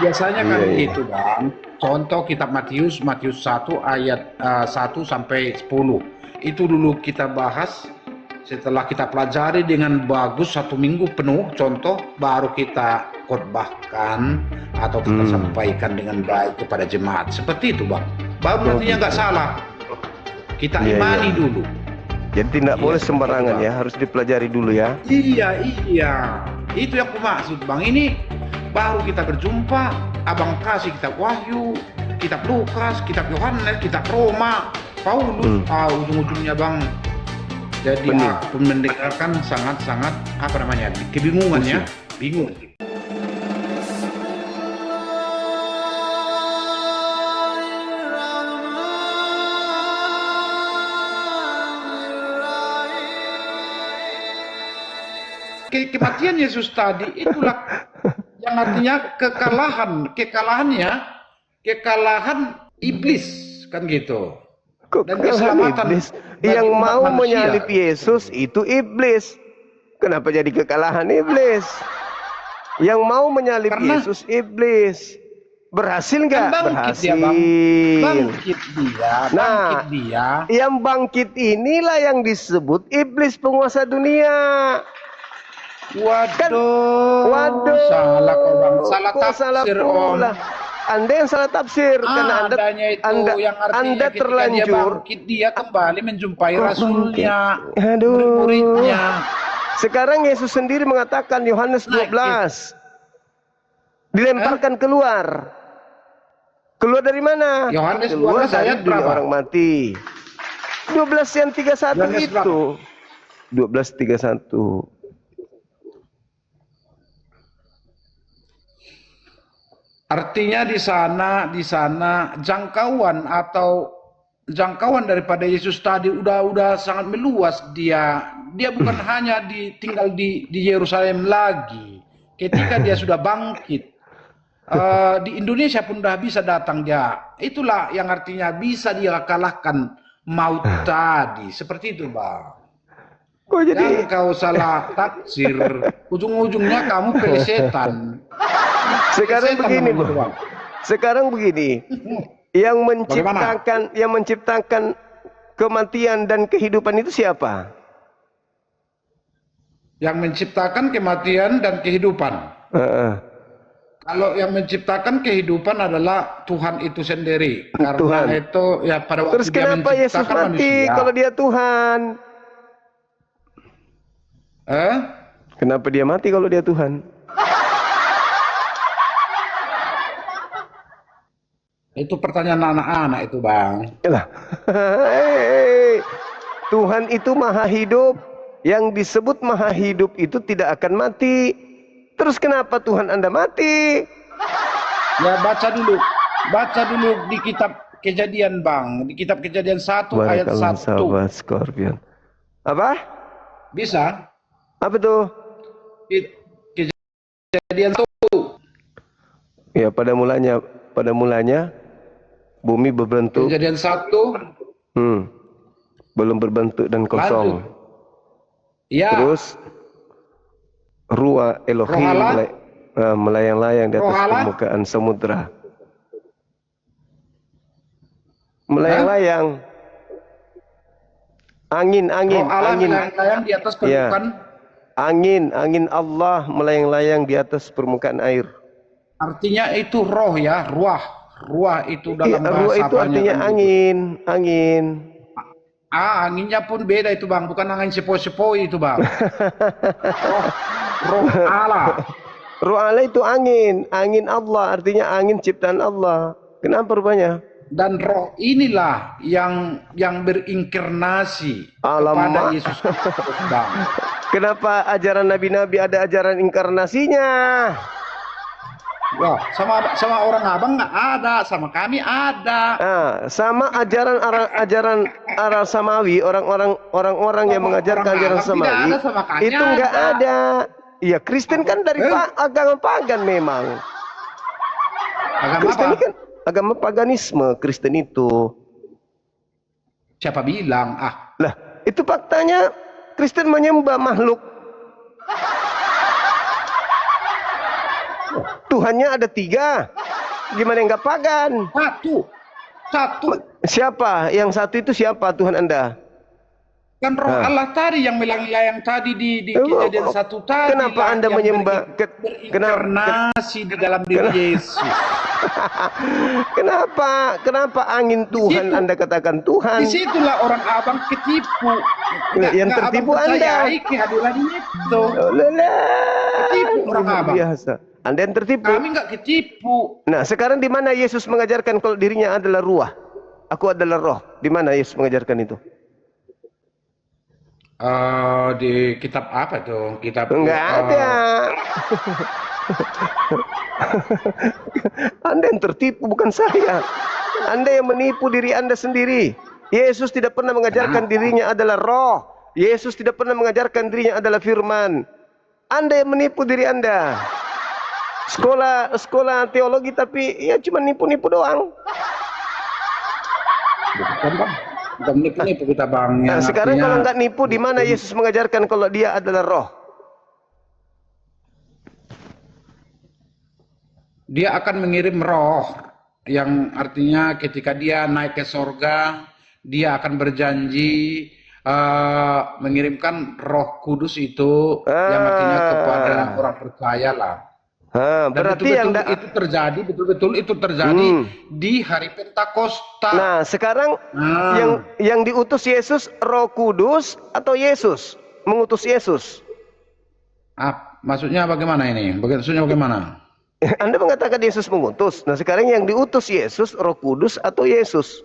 Biasanya Iya, kan iya. gitu Bang. Contoh kitab Matius, Matius 1 ayat 1 sampai 10. Itu dulu kita bahas, setelah kita pelajari dengan bagus 1 minggu penuh, contoh baru kita khotbahkan atau kita Hmm. sampaikan dengan baik kepada jemaat. Seperti itu Bang. Baru Oh nantinya nggak gitu. salah. Kita Iya, iya, imani iya. dulu. Jadi tidak Iya boleh seperti itu sembarangan Bang. ya, harus dipelajari dulu ya. Iya, iya. Itu yang aku maksud, Bang. Ini baru kita berjumpa, Abang kasih kitab Wahyu, kitab Lukas, kitab Yohanes, kitab Roma, Paulus. Hmm. Ujung-ujungnya, Bang. Jadi Pening, aku mendengarkan sangat-sangat apa namanya? Kebingungan ya, pusing. bingung. Kematian Yesus tadi itulah yang artinya kekalahan, kekalahan iblis kan gitu. Kok Dan kekalahan keselamatan iblis? bagi Yang umat mau menyalib manusia. Yesus itu iblis. Kenapa jadi kekalahan iblis? Yang mau menyalib Karena Yesus iblis. Berhasil kan nggak? bangkit dia, Bang. Berhasil. Bangkit dia, bangkit Nah, dia. yang bangkit inilah yang disebut iblis penguasa dunia. Kan, Waduh, salah kau, Bang. waduh, Salah kok salah tafsir, Om. pula. Anda yang salah tafsir karena anda Adanya itu anda yang artinya anda ketika dia terlanjur. bangkit, dia kembali menjumpai Kok bangkit? rasulnya, Aduh. murid-muridnya. Sekarang Yesus sendiri mengatakan Yohanes Nah, 12 eh? dilemparkan keluar. Keluar dari mana? Yohanes Keluar 12 dari ayat dunia berapa? orang mati. 12 yang 31 Yohanes berapa? itu. 12:31. Artinya di sana jangkauan daripada Yesus tadi udah sangat meluas dia. Dia bukan hanya tinggal di Yerusalem lagi. Ketika dia sudah bangkit, di Indonesia pun udah bisa datang dia. Itulah yang artinya bisa dia kalahkan maut tadi. Seperti itu, Bang. Kok Jangan jadi kau salah tafsir. Ujung-ujungnya kamu pelesetan. sekarang Pelesetan begini, namanya Bu. itu, Bang. Sekarang begini, Bagaimana? yang menciptakan kematian dan kehidupan itu siapa? Yang menciptakan kematian dan kehidupan. Heeh. Kalau yang menciptakan kehidupan adalah Tuhan itu sendiri. Karena Tuhan. itu ya pada waktu Terus dia kenapa Yesus menciptakan mati kalau manusia. dia Tuhan? Eh? Kenapa dia mati kalau dia Tuhan? Itu pertanyaan anak-anak itu, Bang. Yalah. Hei, Tuhan itu maha hidup. Yang disebut maha hidup itu tidak akan mati. Terus kenapa Tuhan Anda mati? Ya baca dulu di kitab Kejadian, Bang. Di kitab Kejadian 1 ayat Barakallah 1. sahabat Scorpion. Apa? Bisa? Apa tuh? Kejadian 1. Ya pada mulanya bumi berbentuk, Kejadian 1 belum berbentuk dan lanjut. kosong. Ya, Terus Ruah Roh Elohim Allah, melayang-layang di Roh atas Allah, permukaan samudra. Hah? Melayang-layang, Roh Allah angin, melayang-layang di atas ya, permukaan. angin Allah melayang-layang di atas permukaan air. Artinya itu roh ya, ruah. Ruah itu dalam Ruah bahasa itu apanya artinya kan gitu. angin. Anginnya pun beda itu, Bang, bukan angin sepoi-sepoi itu, Bang. Roh Allah. Ruah Allah itu angin Allah artinya angin ciptaan Allah. Kenapa rupanya? Dan roh inilah yang berinkarnasi kepada Alamak. Yesus Kristus, Bang. Kenapa ajaran nabi-nabi ada ajaran inkarnasinya? Wah, sama orang abang nggak ada, sama kami ada. Sama ajaran arah samawi, orang-orang yang mengajarkan ajaran samawi itu nggak ada. Iya, Kristen kan dari agama pagan memang. Agama Kristen apa? ini kan agama paganisme, Kristen itu. Siapa bilang? Lah, itu faktanya Kristen menyembah makhluk. Tuhannya ada 3. Gimana enggak pagan? Satu. Siapa? Yang satu itu siapa Tuhan Anda? Kan roh Allah tadi yang melayang-layang tadi di kejadian 1 tadi. Kenapa Anda menyembah berinkarnasi di dalam diri Yesus? Kenapa angin Tuhan Anda katakan Tuhan? Disitulah orang abang ketipu. Yang tertipu Anda. Kehadiran itu. Ketipu orang abang. Biasa. Anda yang tertipu. Kami nggak ketipu. Nah, sekarang di mana Yesus mengajarkan kalau dirinya adalah ruah? Aku adalah roh. Di mana Yesus mengajarkan itu? Di kitab apa tuh? Kitab enggak ada. Anda yang tertipu, bukan saya. Anda yang menipu diri Anda sendiri. Yesus tidak pernah mengajarkan dirinya adalah roh. Yesus tidak pernah mengajarkan dirinya adalah firman. Anda yang menipu diri Anda. Sekolah teologi tapi ya cuma nipu-nipu doang. Bukan nipu kita bang. Nah, sekarang kalau nggak nipu, di mana Yesus mengajarkan kalau dia adalah roh? Dia akan mengirim roh, yang artinya ketika dia naik ke sorga, dia akan berjanji mengirimkan Roh Kudus itu, yang artinya kepada orang percaya lah. Berarti betul-betul itu terjadi di hari Pentakosta. Nah, sekarang yang diutus Yesus Roh Kudus atau Yesus mengutus Yesus? Maksudnya bagaimana ini? Maksudnya bagaimana? Anda mengatakan Yesus mengutus. Nah, sekarang yang diutus Yesus Roh Kudus atau Yesus?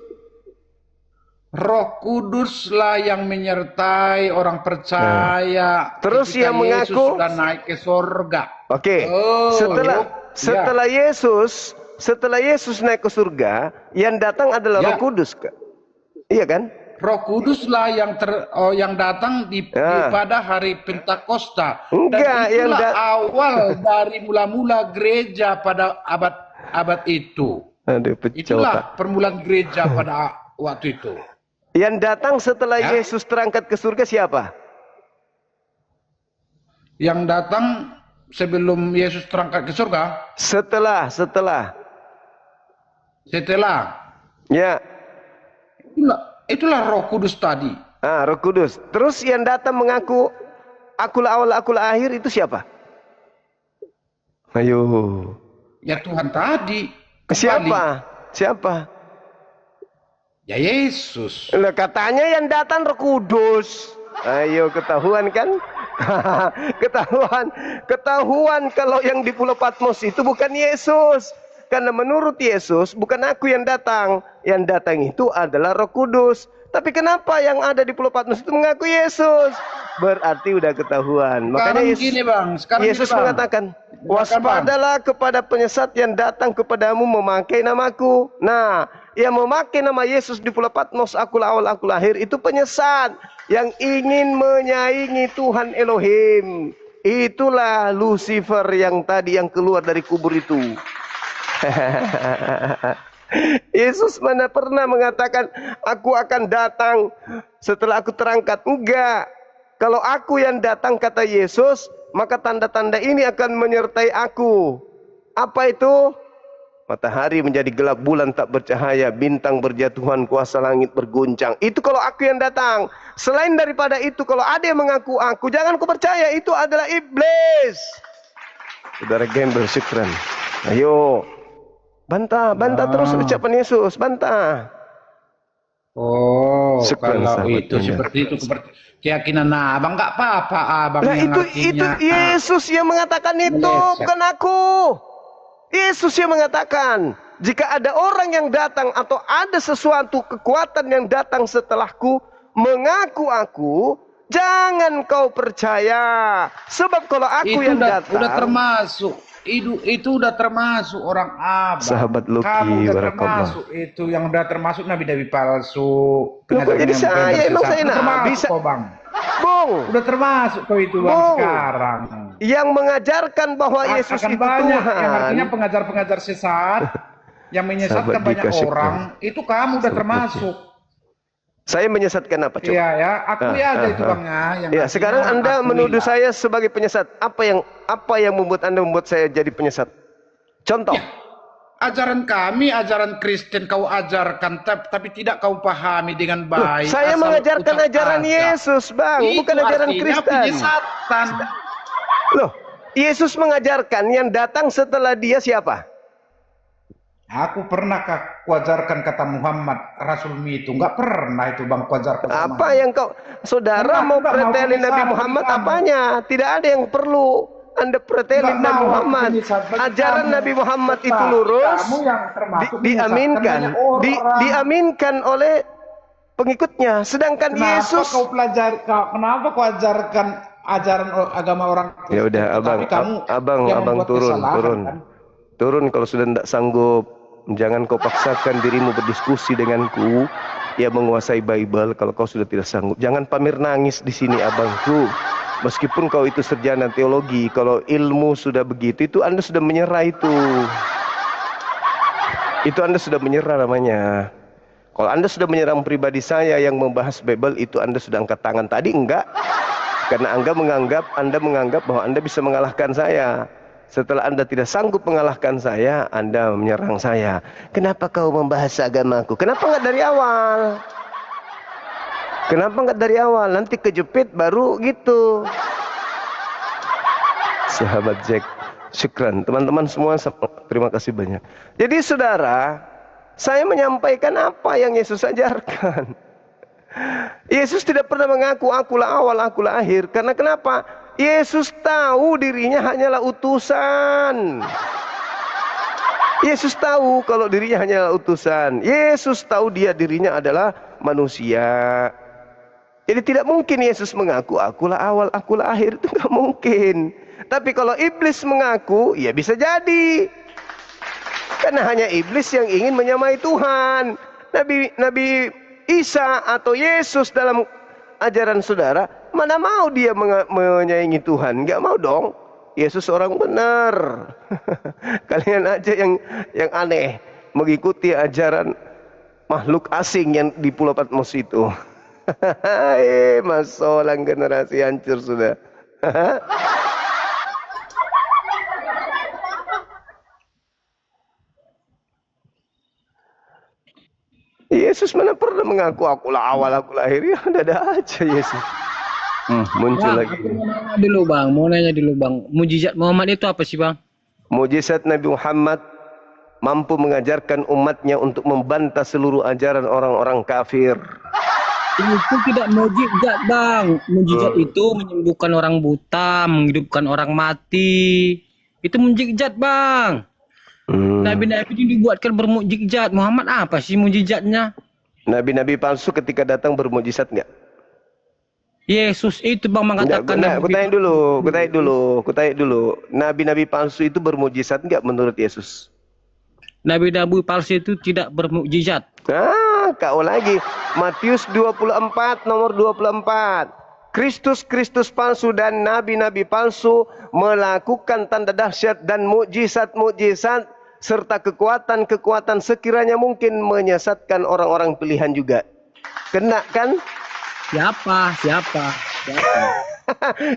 Roh Kuduslah yang menyertai orang percaya. Terus yang mengaku Yesus sudah naik ke surga. Oke. Setelah Yesus naik ke surga, yang datang adalah Roh Kudus, iya kan? Roh Kuduslah yang datang pada hari Pentakosta. Enggak, dan itulah awal dari mula-mula gereja pada abad itu. Itulah permulaan gereja pada waktu itu. Yang datang setelah Yesus terangkat ke surga siapa? Yang datang sebelum Yesus terangkat ke surga? Setelah. Ya. Itulah Roh Kudus tadi. Roh Kudus. Terus yang datang mengaku akulah awal, akulah akhir itu siapa? Ayo. Ya Tuhan tadi. Siapa? Ya Yesus. Lah katanya yang datang Roh Kudus. Ayo, ketahuan kan? Ketahuan kalau yang di Pulau Patmos itu bukan Yesus. Karena menurut Yesus bukan aku yang datang. Yang datang itu adalah Roh Kudus. Tapi kenapa yang ada di Pulau Patmos itu mengaku Yesus? Berarti udah ketahuan. Makanya Yesus mengatakan, waspadalah kepada penyesat yang datang kepadamu memakai namaku. Nah, yang memakai nama Yesus di Pulau Patmos, akulah awal, akulah akhir, itu penyesat yang ingin menyaingi Tuhan Elohim. Itulah Lucifer yang tadi yang keluar dari kubur itu. Yesus mana pernah mengatakan aku akan datang setelah aku terangkat? Enggak. Kalau aku yang datang kata Yesus, maka tanda-tanda ini akan menyertai aku. Apa itu? Matahari menjadi gelap, bulan tak bercahaya, bintang berjatuhan, kuasa langit berguncang. Itu kalau aku yang datang. Selain daripada itu, kalau ada yang mengaku aku, jangan ku percaya, itu adalah iblis. Saudara gembel, syukran. Ayo, bantah terus ucapan Yesus, bantah. Kalau itu seperti itu keyakinan abang, nggak apa-apa abang. Nah, itu Yesus yang mengatakan itu, bukan aku. Yesus yang mengatakan, jika ada orang yang datang atau ada sesuatu kekuatan yang datang setelahku mengaku aku, jangan kau percaya. Sebab kalau aku yang datang, itu udah termasuk orang abang. Sahabat Luki, kamu udah termasuk itu yang udah termasuk nabi-nabi palsu. Jadi saya emang saya bisa kok bang. Bung, udah termasuk kau itu bang sekarang. Yang mengajarkan bahwa Yesus itu banyak, Tuhan. Yang artinya pengajar-pengajar sesat yang menyesatkan banyak orang, itu kamu udah termasuk. Saya menyesatkan apa coba? Iya ya, aku aja itu bang ya. Sekarang Anda menuduh saya sebagai penyesat. Apa yang membuat Anda membuat saya jadi penyesat? Contoh. Ya, ajaran kami, ajaran Kristen kau ajarkan, tapi tidak kau pahami dengan baik. Saya mengajarkan ajaran Yesus, Bang, itu bukan ajaran Kristen. Penyesatan. Loh, Yesus mengajarkan yang datang setelah dia siapa? Aku pernah kuajarkan kata Muhammad Rasul itu, enggak pernah itu Bang kuajarkan. Apa yang kau, saudara mau pretelin Nabi Muhammad apanya? Tidak ada yang perlu Anda pretelin Nabi Muhammad. Ajaran Nabi Muhammad itu lurus, diaminkan, diaminkan oleh pengikutnya. Sedangkan Yesus, kenapa kau ajarkan ajaran agama orang Kristen? Ya udah, abang turun kalau sudah tidak sanggup. Jangan kau paksakan dirimu berdiskusi denganku. Ya, menguasai Bible kalau kau sudah tidak sanggup. Jangan pamer nangis di sini, abangku. Meskipun kau itu sarjana teologi, kalau ilmu sudah begitu, itu Anda sudah menyerah itu. Itu Anda sudah menyerah namanya. Kalau Anda sudah menyerang pribadi saya yang membahas Bible, itu Anda sudah angkat tangan. Tadi enggak. Karena Anda menganggap bahwa Anda bisa mengalahkan saya. Setelah Anda tidak sanggup mengalahkan saya, Anda menyerang saya. Kenapa kau membahas agamaku? Kenapa enggak dari awal? Kenapa enggak dari awal? Nanti kejepit baru gitu. Sahabat Jack, syukran. Teman-teman semua, terima kasih banyak. Jadi saudara, saya menyampaikan apa yang Yesus ajarkan. Yesus tidak pernah mengaku akulah awal, akulah akhir. Karena kenapa? Yesus tahu dirinya hanyalah utusan. Yesus tahu kalau dirinya hanyalah utusan. Yesus tahu dirinya adalah manusia. Jadi tidak mungkin Yesus mengaku akulah awal, akulah akhir. Itu nggak mungkin. Tapi kalau iblis mengaku, ya bisa jadi. Karena hanya iblis yang ingin menyamai Tuhan. Nabi Isa atau Yesus dalam ajaran saudara, mana mau dia menyaingi Tuhan? Nggak mau dong. Yesus orang benar. Kalian aja yang aneh mengikuti ajaran makhluk asing yang di Pulau Patmos itu. Masalah generasi hancur sudah. Yesus mana pernah mengaku akulah awal, akulah akhir. Ya ada aja Yesus. Muncul lagi. Mau nanya dulu bang. Mujizat Muhammad itu apa sih bang? Mujizat Nabi Muhammad mampu mengajarkan umatnya untuk membantah seluruh ajaran orang-orang kafir. Itu tidak mujizat bang. Mujizat itu menyembuhkan orang buta, menghidupkan orang mati. Itu mujizat bang. Nabi-nabi itu dibuatkan bermujizat. Muhammad apa sih mujizatnya? Nabi-nabi palsu ketika datang bermujizat enggak? Yesus itu bang mengatakan. Aku tanya dulu. Nabi-nabi palsu itu bermujizat enggak menurut Yesus? Nabi-nabi palsu itu tidak bermujizat. Kau lagi. Matius 24 nomor 24. Kristus palsu dan nabi-nabi palsu melakukan tanda dahsyat dan mukjizat-mukjizat serta kekuatan-kekuatan sekiranya mungkin menyesatkan orang-orang pilihan juga. Kena kan? Siapa?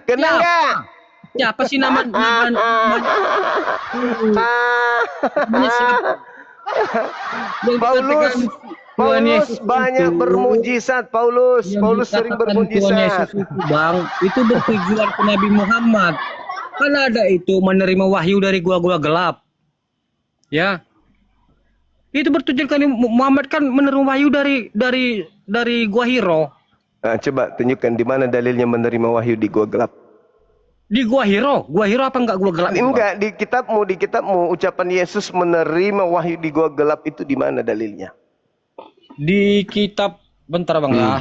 Kena enggak? Siapa sih nama Paulus banyak bermujizat. Paulus sering bermujizat. Bang, itu bertujuan ke Nabi Muhammad. Kan ada itu menerima wahyu dari gua-gua gelap. Ya. Itu bertujuan ke Muhammad kan menerima wahyu dari gua Hiro. Coba tunjukkan di mana dalilnya menerima wahyu di gua gelap. Di gua Hiro apa enggak gua gelap? Enggak, di kitabmu ucapan Yesus menerima wahyu di gua gelap itu di mana dalilnya? Di kitab, bentar bang ya.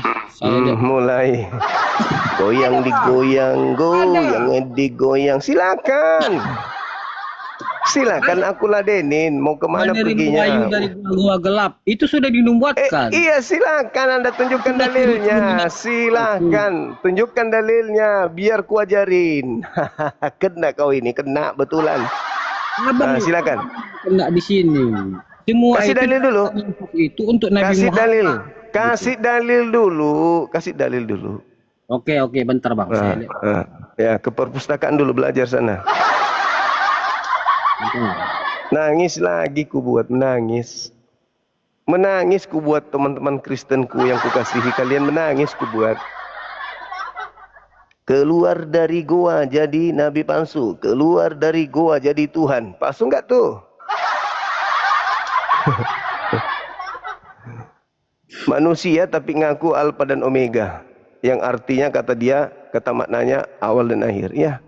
Mulai goyang digoyang. Silakan aku ladenin. Mau kemana perginya? Wahyu dari gua gelap itu sudah dinubuatkan. Iya, silakan Anda tunjukkan dalilnya. Silakan tunjukkan dalilnya biar ku ajarin. Kena kau ini, kena betulan. Silakan. Kena di sini. Semua kasih dalil dulu. Itu untuk Nabi Muhammad. Kasih dalil dulu. Oke, bentar bang. Ya, ke perpustakaan dulu belajar sana. Nangis lagi ku buat menangis. Menangis ku buat teman-teman Kristenku yang kukasihi, kalian menangis ku buat. Keluar dari goa jadi nabi palsu, keluar dari goa jadi Tuhan. Palsu nggak tuh? Manusia tapi ngaku Alfa dan Omega, yang artinya kata maknanya awal dan akhir. Ya.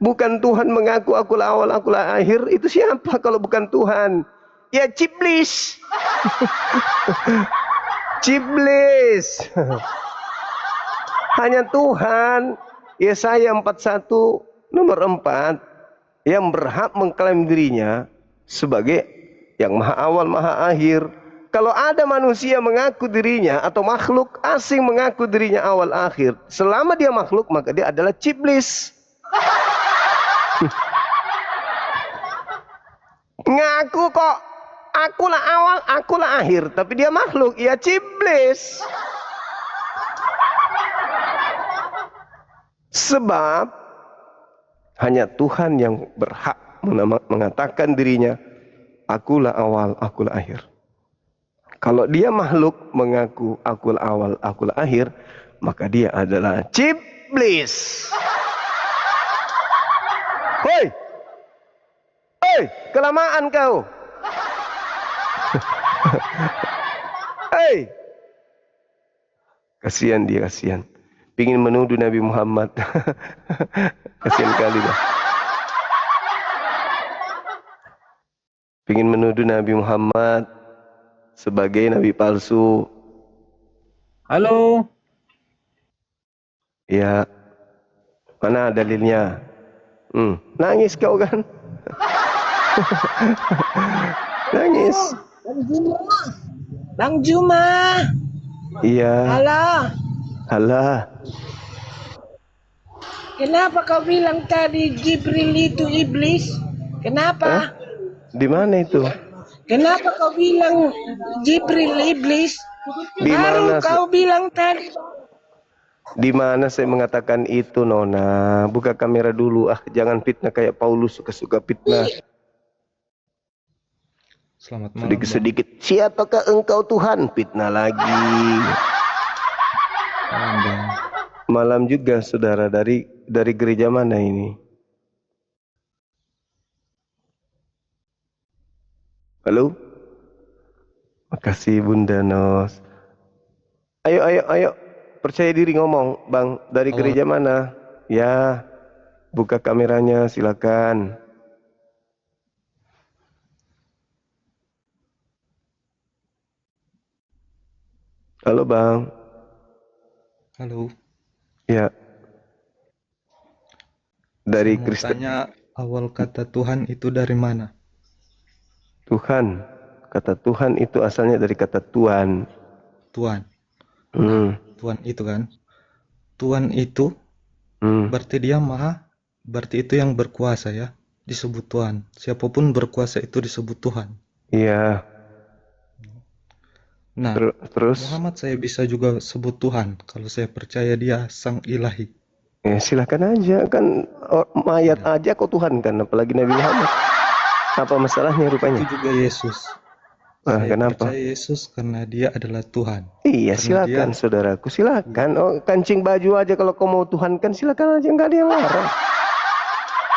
Bukan Tuhan mengaku akulah awal, akulah akhir. Itu siapa kalau bukan Tuhan? Ya Ciblis. Ciblis. Hanya Tuhan. Yesaya 41 nomor 4 yang berhak mengklaim dirinya sebagai yang maha awal, maha akhir. Kalau ada manusia mengaku dirinya atau makhluk asing mengaku dirinya awal akhir, selama dia makhluk maka dia adalah Ciblis. Ngaku kok akulah awal, akulah akhir, tapi dia makhluk, ya Ciblis. Sebab hanya Tuhan yang berhak mengatakan dirinya akulah awal, akulah akhir. Kalau dia makhluk mengaku akulah awal, akulah akhir, maka dia adalah Ciblis. Hoi, hoi, kelamaan kau. Hei, kasihan dia, kasihan. Pingin menuduh Nabi Muhammad. Kasihan kali dah. Pingin menuduh Nabi Muhammad sebagai nabi palsu. Halo. Ya, mana dalilnya? Nangis kau kan? Nangis. Bang Juma. Iya. Alah. Alah. Kenapa kau bilang tadi Jibril itu iblis? Kenapa? Di mana itu? Kenapa kau bilang Jibril iblis? Baru kau bilang tadi. Di mana saya mengatakan itu, Nona? Buka kamera dulu. Jangan fitnah kayak Paulus, suka-suka fitnah. Selamat malam. Sedikit-sedikit. Siapakah engkau Tuhan? Fitnah lagi. Malam juga, saudara. Dari gereja mana ini? Halo? Makasih Bunda Nos. Ayo. Percaya diri ngomong, Bang. Dari gereja mana? Ya, buka kameranya, silakan. Halo, Bang. Halo. Ya. Dari Kristen. Tanya, awal kata Tuhan itu dari mana? Tuhan. Kata Tuhan itu asalnya dari kata Tuan. Tuhan. Tuhan itu kan. Tuhan itu berarti dia maha. Berarti itu yang berkuasa ya. Disebut Tuhan. Siapapun berkuasa itu disebut Tuhan. Iya. Nah, terus Muhammad saya bisa juga sebut Tuhan kalau saya percaya dia sang ilahi. Ya silakan aja, kan mayat aja kok Tuhan kan, apalagi Nabi Muhammad. Apa masalahnya rupanya? Itu juga Yesus. Saya kenapa? percaya Yesus karena dia adalah Tuhan. Iya, silakan saudaraku, silakan. Oh, kancing baju aja kalau kau mau Tuhan kan silakan aja, nggak ada yang larang.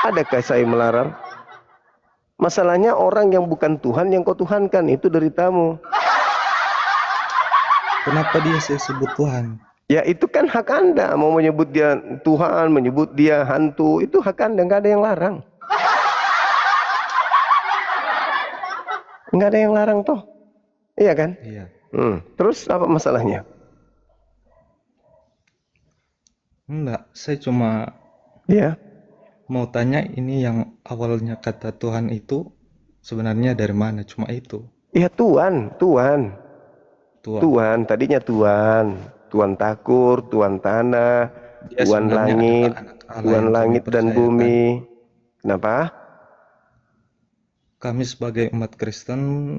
Adakah saya melarang? Masalahnya orang yang bukan Tuhan yang kau tuhankan itu deritamu. Kenapa dia saya sebut Tuhan? Ya itu kan hak Anda, mau menyebut dia Tuhan, menyebut dia hantu, itu hak Anda, nggak ada yang larang. Nggak ada yang larang toh, iya kan? Iya. Terus apa masalahnya? Enggak, saya cuma mau tanya ini yang awalnya kata Tuhan itu sebenarnya dari mana? Cuma itu. Ya Tuhan. Tadinya Tuhan Takur, Tuhan Tanah, dia Tuhan Langit, Tuhan Langit dan Bumi. Kan? Kenapa? Kami sebagai umat Kristen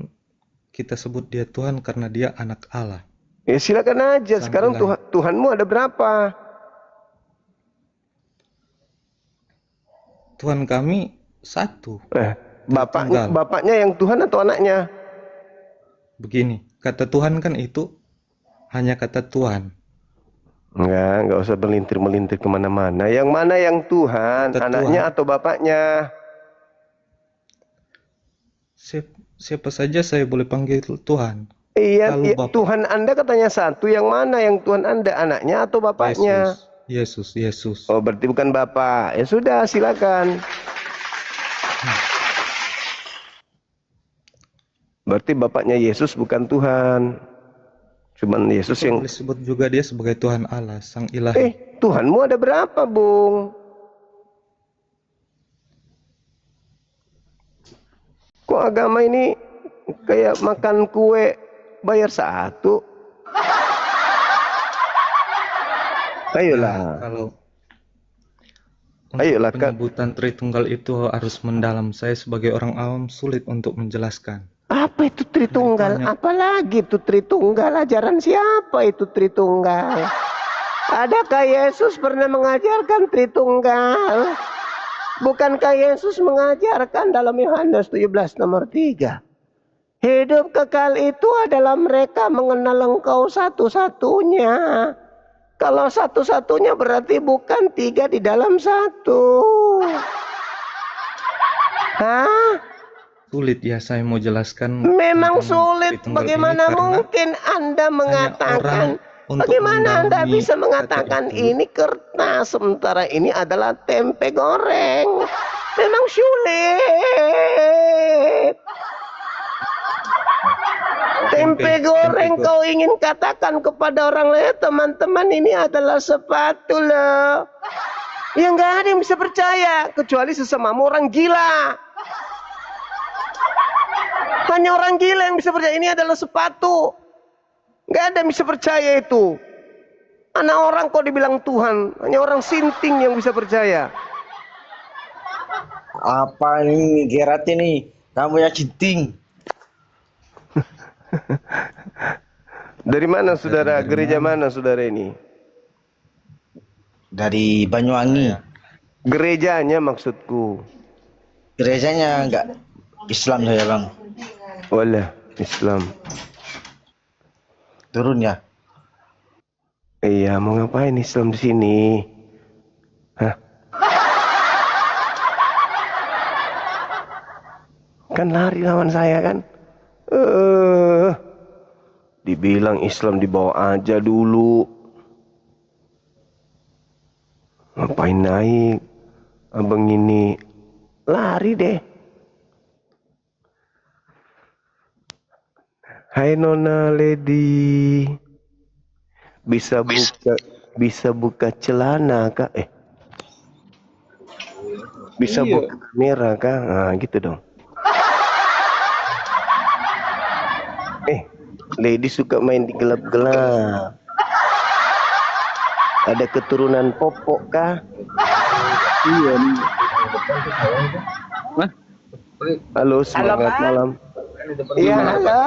kita sebut dia Tuhan karena dia anak Allah. Ya silakan aja. Sekarang Tuhanmu ada berapa? Tuhan kami satu. Bapaknya yang Tuhan atau anaknya? Begini, kata Tuhan kan itu hanya kata Tuhan. Enggak usah melintir-melintir kemana-mana. Yang mana yang Tuhan, anaknya atau bapaknya? Siapa saja saya boleh panggil Tuhan. Iya, Tuhan Anda katanya satu. Yang mana yang Tuhan Anda, anaknya atau bapaknya? Yesus. Oh, berarti bukan bapak. Ya sudah, silakan. Berarti bapaknya Yesus bukan Tuhan. Cuman Yesus kita yang boleh sebut juga dia sebagai Tuhan Allah, Sang Ilahi. Tuhanmu ada berapa, Bung? Kok agama ini kayak makan kue bayar satu? Ayolah. Nah, kalau untuk penyebutan Tritunggal itu harus mendalam. Saya sebagai orang awam sulit untuk menjelaskan. Apa itu Tritunggal? Apalagi itu Tritunggal? Ajaran siapa itu Tritunggal? Adakah Yesus pernah mengajarkan Tritunggal? Bukankah Yesus mengajarkan dalam Yohanes 17 nomor 3? Hidup kekal itu adalah mereka mengenal Engkau satu-satunya. Kalau satu-satunya berarti bukan 3 di dalam 1. Hah? Sulit ya saya mau jelaskan. Memang sulit. Bagaimana mungkin Anda mengatakan? Bagaimana Anda bisa mengatakan ini kertas sementara ini adalah tempe goreng? Memang sulit. Tempe goreng kau ingin katakan kepada orang lain, teman-teman ini adalah sepatu loh. Ya nggak ada yang bisa percaya kecuali sesamamu orang gila. Hanya orang gila yang bisa percaya ini adalah sepatu. Gak ada yang bisa percaya itu. Anak orang kok dibilang Tuhan. Hanya orang sinting yang bisa percaya. Apa ini Gerat ini? Kamu ya sinting. Dari mana saudara? Gereja mana saudara ini? Dari Banyuwangi. Gerejanya maksudku. Gerejanya enggak Islam saya bang. Walah, Islam. Turun ya? Iya, mau ngapain Islam di sini? Hah? Kan lari lawan saya kan? Dibilang Islam dibawa aja dulu. Ngapain naik? Abang ini lari deh. Hai Nona Lady, bisa buka celana kak? Bisa buka kamera kak? Nah gitu dong. Lady suka main di gelap-gelap. Ada keturunan popok kah? Iya nih. Halo, semangat malam. Iya, halo.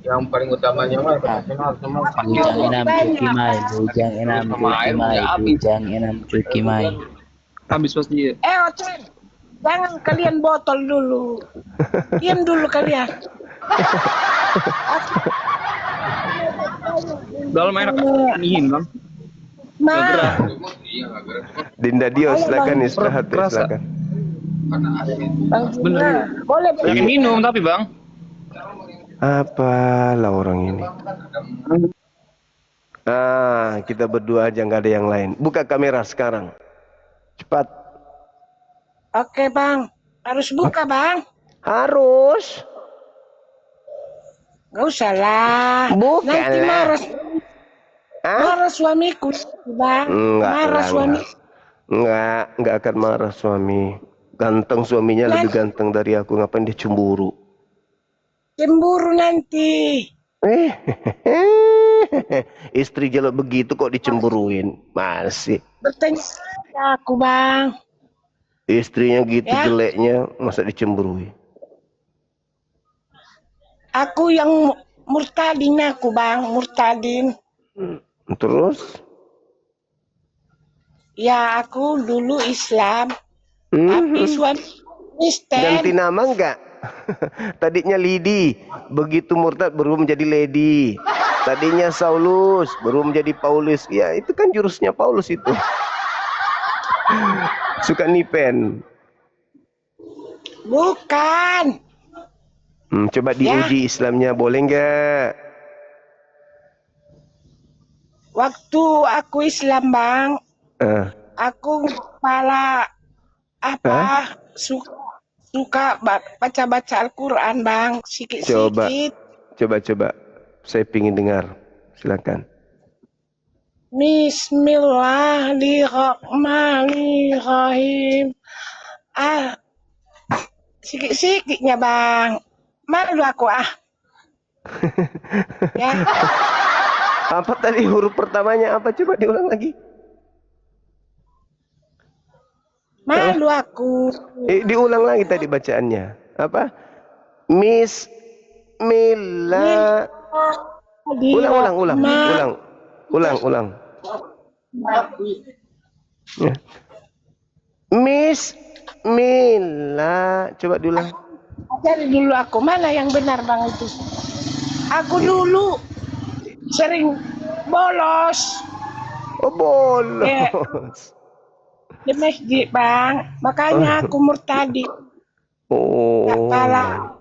Yang paling utamanya mah bujang enam cuki mai. Habis pasti. Ocen, jangan kalian botol dulu. Diam dulu kalian. Dalam enak iniin bang. Dinda Dio, silakan istirahat, silakan. Bener. Boleh Minum tapi bang. Apalah orang ini. Kita berdua aja, nggak ada yang lain. Buka kamera sekarang. Cepat. Oke bang, harus buka bang. Harus. Gak usah lah. Bukan nanti lah. Marah suamiku bang. Marah suami. Enggak akan marah suami. Ganteng suaminya lebih ganteng dari aku. Ngapain dia cemburu? Cemburu nanti. Istri jelek begitu kok dicemburuin. Masih. Bertanya aku bang. Istrinya gitu jeleknya masa dicemburui? Aku yang murtadin aku bang. Murtadin. Terus? Ya aku dulu Islam. Tapi suami Kristen. Ganti nama enggak? Tadinya Lidi, begitu murtad baru menjadi Lady. Tadinya Saulus, baru menjadi Paulus. Ya, itu kan jurusnya Paulus itu. Suka nipen. Bukan. Coba diuji Islamnya, boleh enggak? Waktu aku Islam, Bang, aku kepala suka baca-baca Al-Quran, Bang, sikit-sikit. Coba. Saya pingin dengar. Silakan. Bismillahirrahmanirrahim. Sikit-sikitnya, Bang. Malu aku ya. Apa tadi huruf pertamanya apa? Coba diulang lagi. Malu aku. Diulang lagi tadi bacaannya. Apa? Bismillah. Ulang. Bismillah. Coba diulang. Cari dulu aku. Mana yang benar, Bang, itu? Aku dulu sering bolos. Oh, bolos. Ya, di masjid, Bang. Makanya aku murtadi. Gak pala.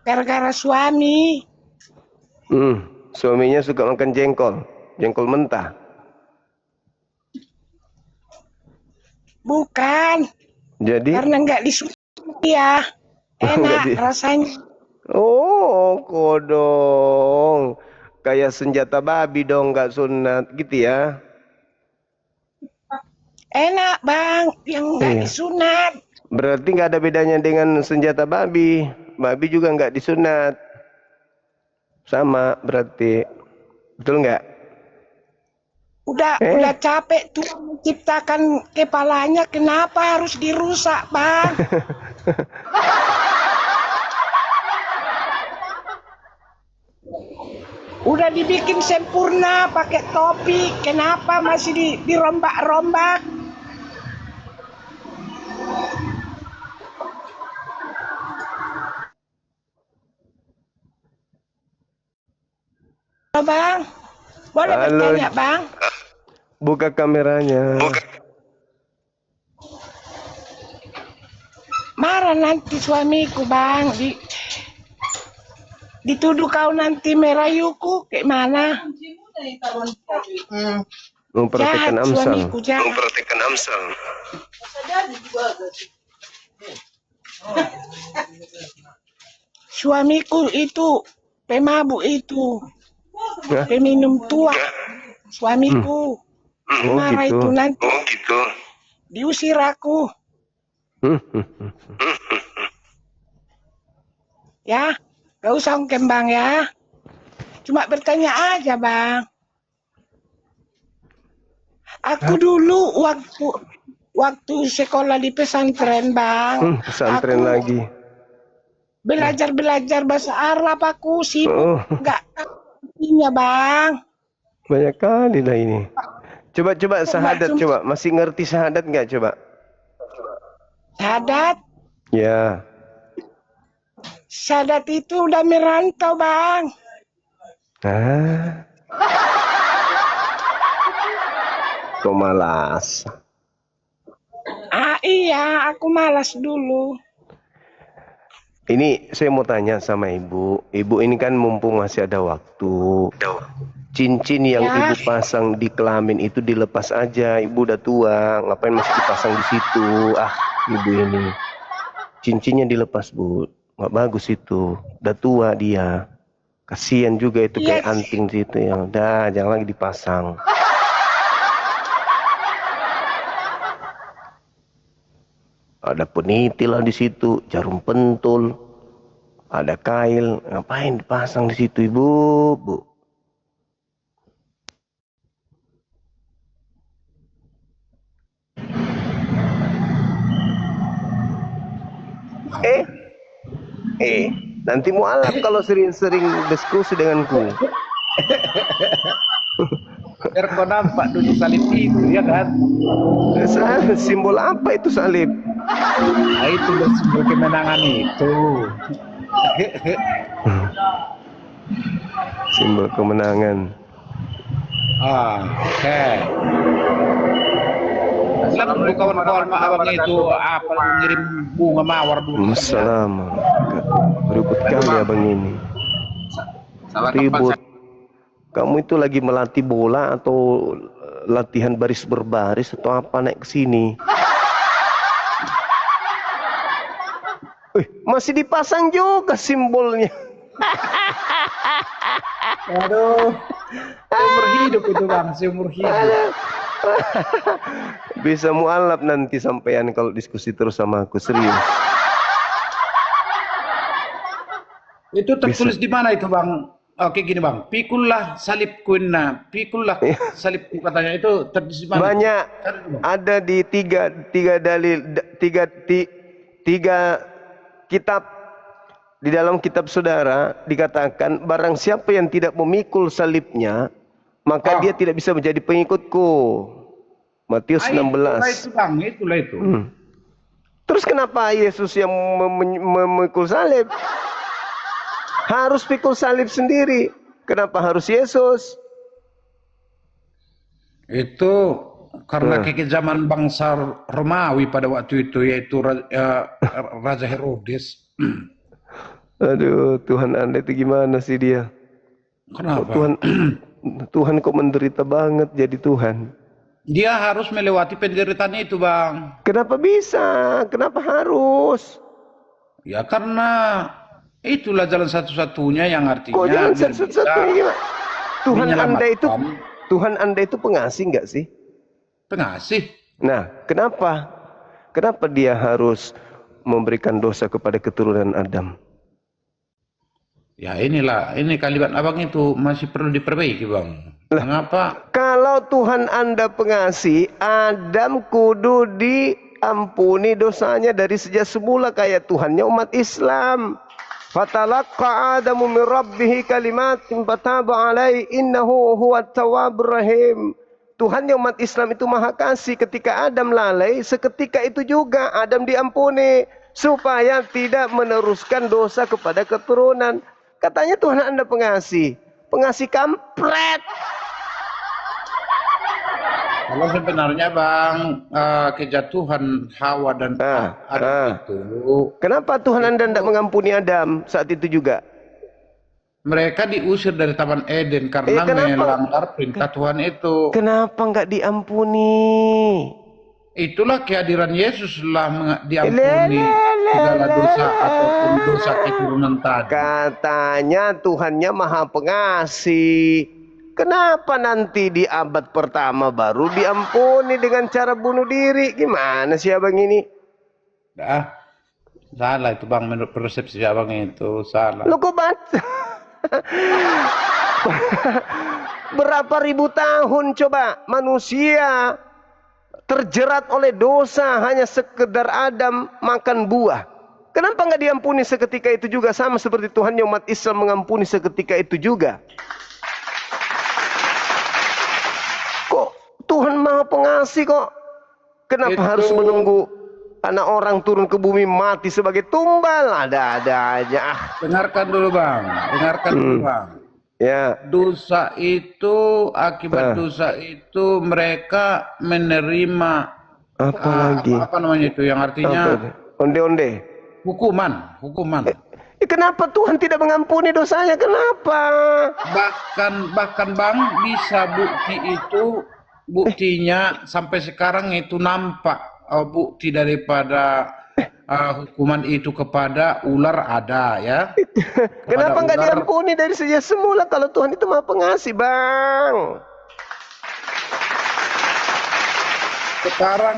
Gara-gara suami. Suaminya suka makan jengkol mentah. Bukan. Jadi? Karena nggak disunat ya. Enak rasanya. Oh, kodong. Kayak senjata babi dong, nggak sunat gitu ya. Enak, Bang, yang nggak disunat. Berarti nggak ada bedanya dengan senjata babi. Babi juga nggak disunat. Sama berarti. Betul nggak? Udah capek tuh menciptakan kepalanya, kenapa harus dirusak, Bang? Udah dibikin sempurna pakai topi, kenapa masih dirombak-rombak? Bang, boleh bertanya, Bang? Buka kameranya. Marah nanti suamiku, Bang. Dituduh kau nanti merayuku, kayak mana? Memperhatikan Amsal. Suamiku itu pemabuk itu. Peminum tua. Suamiku. Marah itu nanti. Diusir aku. Ya, gak usah ungkem, Bang, ya. Cuma bertanya aja, Bang. Aku dulu waktu sekolah di pesantren, Bang. Pesantren lagi. Belajar bahasa Arab aku sibuk. Enggak artinya, Bang. Banyak kali lah ini. Coba syahadat coba. Masih ngerti syahadat nggak coba? Syahadat? Ya. Syahadat itu udah merantau, Bang. Kau malas. Iya, aku malas dulu. Ini saya mau tanya sama ibu. Ibu ini kan mumpung masih ada waktu. Cincin yang ibu pasang di kelamin itu dilepas aja. Ibu udah tua, ngapain masih dipasang di situ? Ibu ini. Cincinnya dilepas, Bu. Nggak bagus itu. Udah tua dia. Kasihan juga itu kayak anting situ ya. Udah, jangan lagi dipasang. Ada peniti lah di situ, jarum pentul, ada kail, ngapain dipasang di situ, Ibu, Bu? Nanti mualaf kalau sering-sering diskusi denganku. Biar kau nampak dulu salib itu, ya kan? Simbol apa itu salib? Nah, itu loh simbol kemenangan itu. Simbol kemenangan. Oke. Bilang dulu kawan-kawan abang itu apa ngirim bunga mawar dulu. Assalamualaikum. Ribut kali abang ini. Ribut. Kamu itu lagi melatih bola atau latihan baris berbaris atau apa naik ke sini? Masih dipasang juga simbolnya. Aduh. Seumur hidup itu bang, seumur hidup. Bisa mualaf nanti sampean kalau diskusi terus sama aku, serius. Itu tertulis di mana itu bang? Oke gini bang, pikullah salibku inna, pikullah salibku katanya itu tertulis di mana? Banyak, ada di tiga kitab. Di dalam kitab saudara dikatakan barang siapa yang tidak memikul salibnya maka dia tidak bisa menjadi pengikutku. Matius 16. Itulah itu. Terus kenapa Yesus yang memikul salib? Harus pikul salib sendiri. Kenapa harus Yesus? Itu karena kekejaman bangsa Romawi pada waktu itu, yaitu Raja Herodes. Aduh, Tuhan Anda itu gimana sih dia? Kenapa? Tuhan kok menderita banget jadi Tuhan. Dia harus melewati penderitaan itu bang. Kenapa bisa? Kenapa harus? Ya karena itulah jalan satu-satunya yang artinya. Kok jalan satu-satunya? Tuhan Anda itu pengasih nggak sih? Pengasih. Nah, kenapa? Kenapa dia harus memberikan dosa kepada keturunan Adam? Ya inilah, ini kalimat abang itu masih perlu diperbaiki bang. Mengapa? Kalau Tuhan Anda pengasih, Adam kudu diampuni dosanya dari sejak semula kayak Tuhannya umat Islam. Fatalaqqa Adamu min rabbih kalimatin fataba alaihi innahu huwat tawwabur rahim. Tuhannya umat Islam itu maha kasih. Ketika Adam lalai, seketika itu juga Adam diampuni supaya tidak meneruskan dosa kepada keturunan. Katanya Tuhan Anda pengasih. Pengasih kampret. Kalau sebenarnya bang, kejatuhan Hawa dan Adam itu. Kenapa Tuhan Anda tidak mengampuni Adam saat itu juga? Mereka diusir dari Taman Eden karena melanggar perintah Tuhan itu. Kenapa nggak diampuni? Itulah kehadiran Yesus lah diampuni segala dosa ataupun dosa keturunan tadi. Katanya Tuhannya maha pengasih. Kenapa nanti di abad pertama baru diampuni dengan cara bunuh diri? Gimana sih abang ini? Dah, salah itu bang, menurut persepsi abang itu salah. Lu kok baca? Berapa ribu tahun coba manusia terjerat oleh dosa hanya sekedar Adam makan buah. Kenapa nggak diampuni seketika itu juga, sama seperti Tuhan yang umat Islam mengampuni seketika itu juga? Kok Tuhan maha pengasih kok? Kenapa harus menunggu anak orang turun ke bumi mati sebagai tumbal? Ada-ada aja. Dengarkan dulu bang, dengarkan dulu bang. Ya. Dosa itu, akibat dosa itu mereka menerima apa namanya itu yang artinya onde-onde. Hukuman. Kenapa Tuhan tidak mengampuni dosanya? Kenapa? Bahkan bang, bisa buktinya sampai sekarang itu nampak bukti daripada hukuman itu kepada ular ada ya. Kenapa nggak diampuni dari sejak semula kalau Tuhan itu maha pengasih bang? Sekarang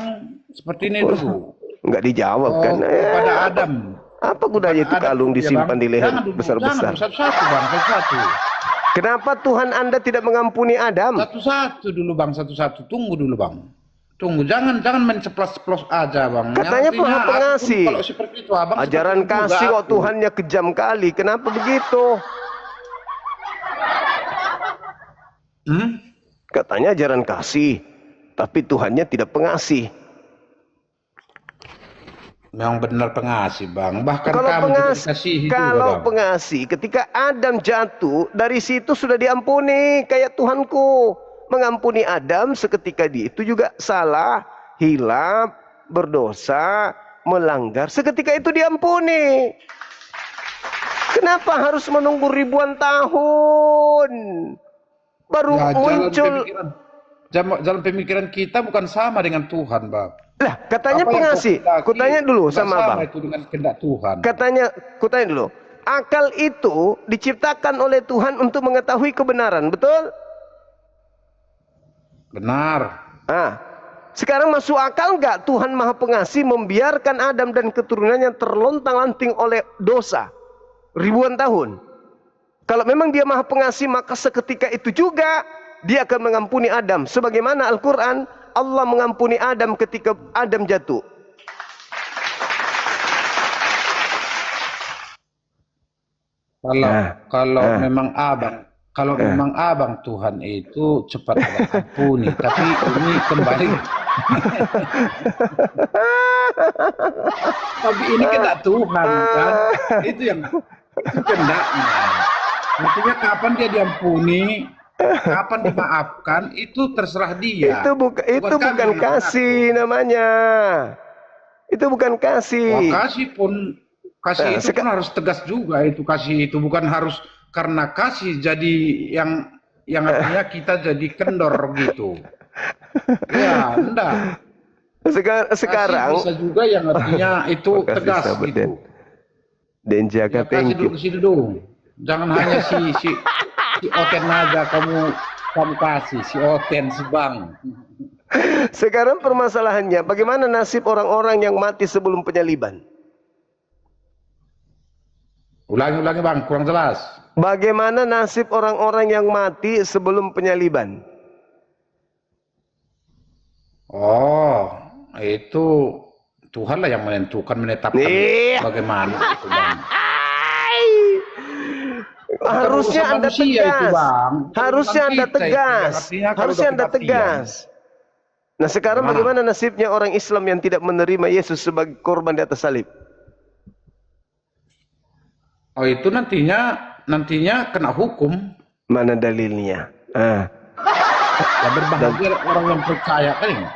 seperti ini dulu. Nggak dijawab kan? Kepada Adam. Apa gunanya itu kalung disimpan di leher besar-besar? Jangan satu-satu bang, satu-satu. Kenapa Tuhan Anda tidak mengampuni Adam? Satu-satu dulu bang, satu-satu. Tunggu dulu bang. Tunggu, jangan menceplos-ceplos aja bang. Katanya maha pengasih. Kalau seperti itu abang. Ajaran kasih kok Tuhannya kejam kali. Kenapa begitu? Katanya ajaran kasih, tapi Tuhannya tidak pengasih. Memang benar pengasih, Bang. Bahkan Kalau kamu juga dikasihi juga, Bang. pengasih, ketika Adam jatuh, dari situ sudah diampuni. Kayak Tuhanku mengampuni Adam seketika dia itu juga salah, hilaf, berdosa, melanggar. Seketika itu diampuni. Kenapa harus menunggu ribuan tahun? Baru Ya, muncul. jalan pemikiran kita bukan sama dengan Tuhan, Bang. Lah, katanya Apa yang kau pengasih. kehendaki Kutanya dulu nggak sama sama Bang. itu dengan kehendak Tuhan. Kutanya dulu. Akal itu diciptakan oleh Tuhan untuk mengetahui kebenaran, betul? Benar. Ah, sekarang masuk akal nggak Tuhan Maha Pengasih membiarkan Adam dan keturunannya terlontang-lanting oleh dosa ribuan tahun? Kalau memang dia Maha Pengasih, maka seketika itu juga dia akan mengampuni Adam. Sebagaimana Al-Quran, Allah mengampuni Adam ketika Adam jatuh. Kalau memang abang Tuhan itu cepat abang ampuni, tapi ini kembali. Tapi ini kehendak Tuhan kan, itu kehendaknya. Artinya kapan dia diampuni, kapan dimaafkan, itu terserah dia. Itu bukan kasih namanya. Itu bukan kasih. Wah, kasih itu pun harus tegas juga. Itu kasih itu bukan harus karena kasih jadi yang artinya kita jadi kendor gitu. Ya, enggak. Sekarang kasih bisa juga yang artinya itu tegas gitu. Dan jaga kasih dulu. Jangan hanya si Oten aja kamu kasih, si Oten, si Bang. Sekarang permasalahannya, bagaimana nasib orang-orang yang mati sebelum penyaliban? Ulangi Bang, kurang jelas. Bagaimana nasib orang-orang yang mati sebelum penyaliban? Oh, itu Tuhanlah yang menetapkan bagaimana itu, Bang. Harusnya Anda tegas. Harusnya Anda tegas. Harusnya Anda tegas. Nah, sekarang bagaimana nasibnya orang Islam yang tidak menerima Yesus sebagai korban di atas salib? Oh, itu nantinya kena hukum. Mana dalilnya? Ya, berbahagia orang yang percaya kan ini.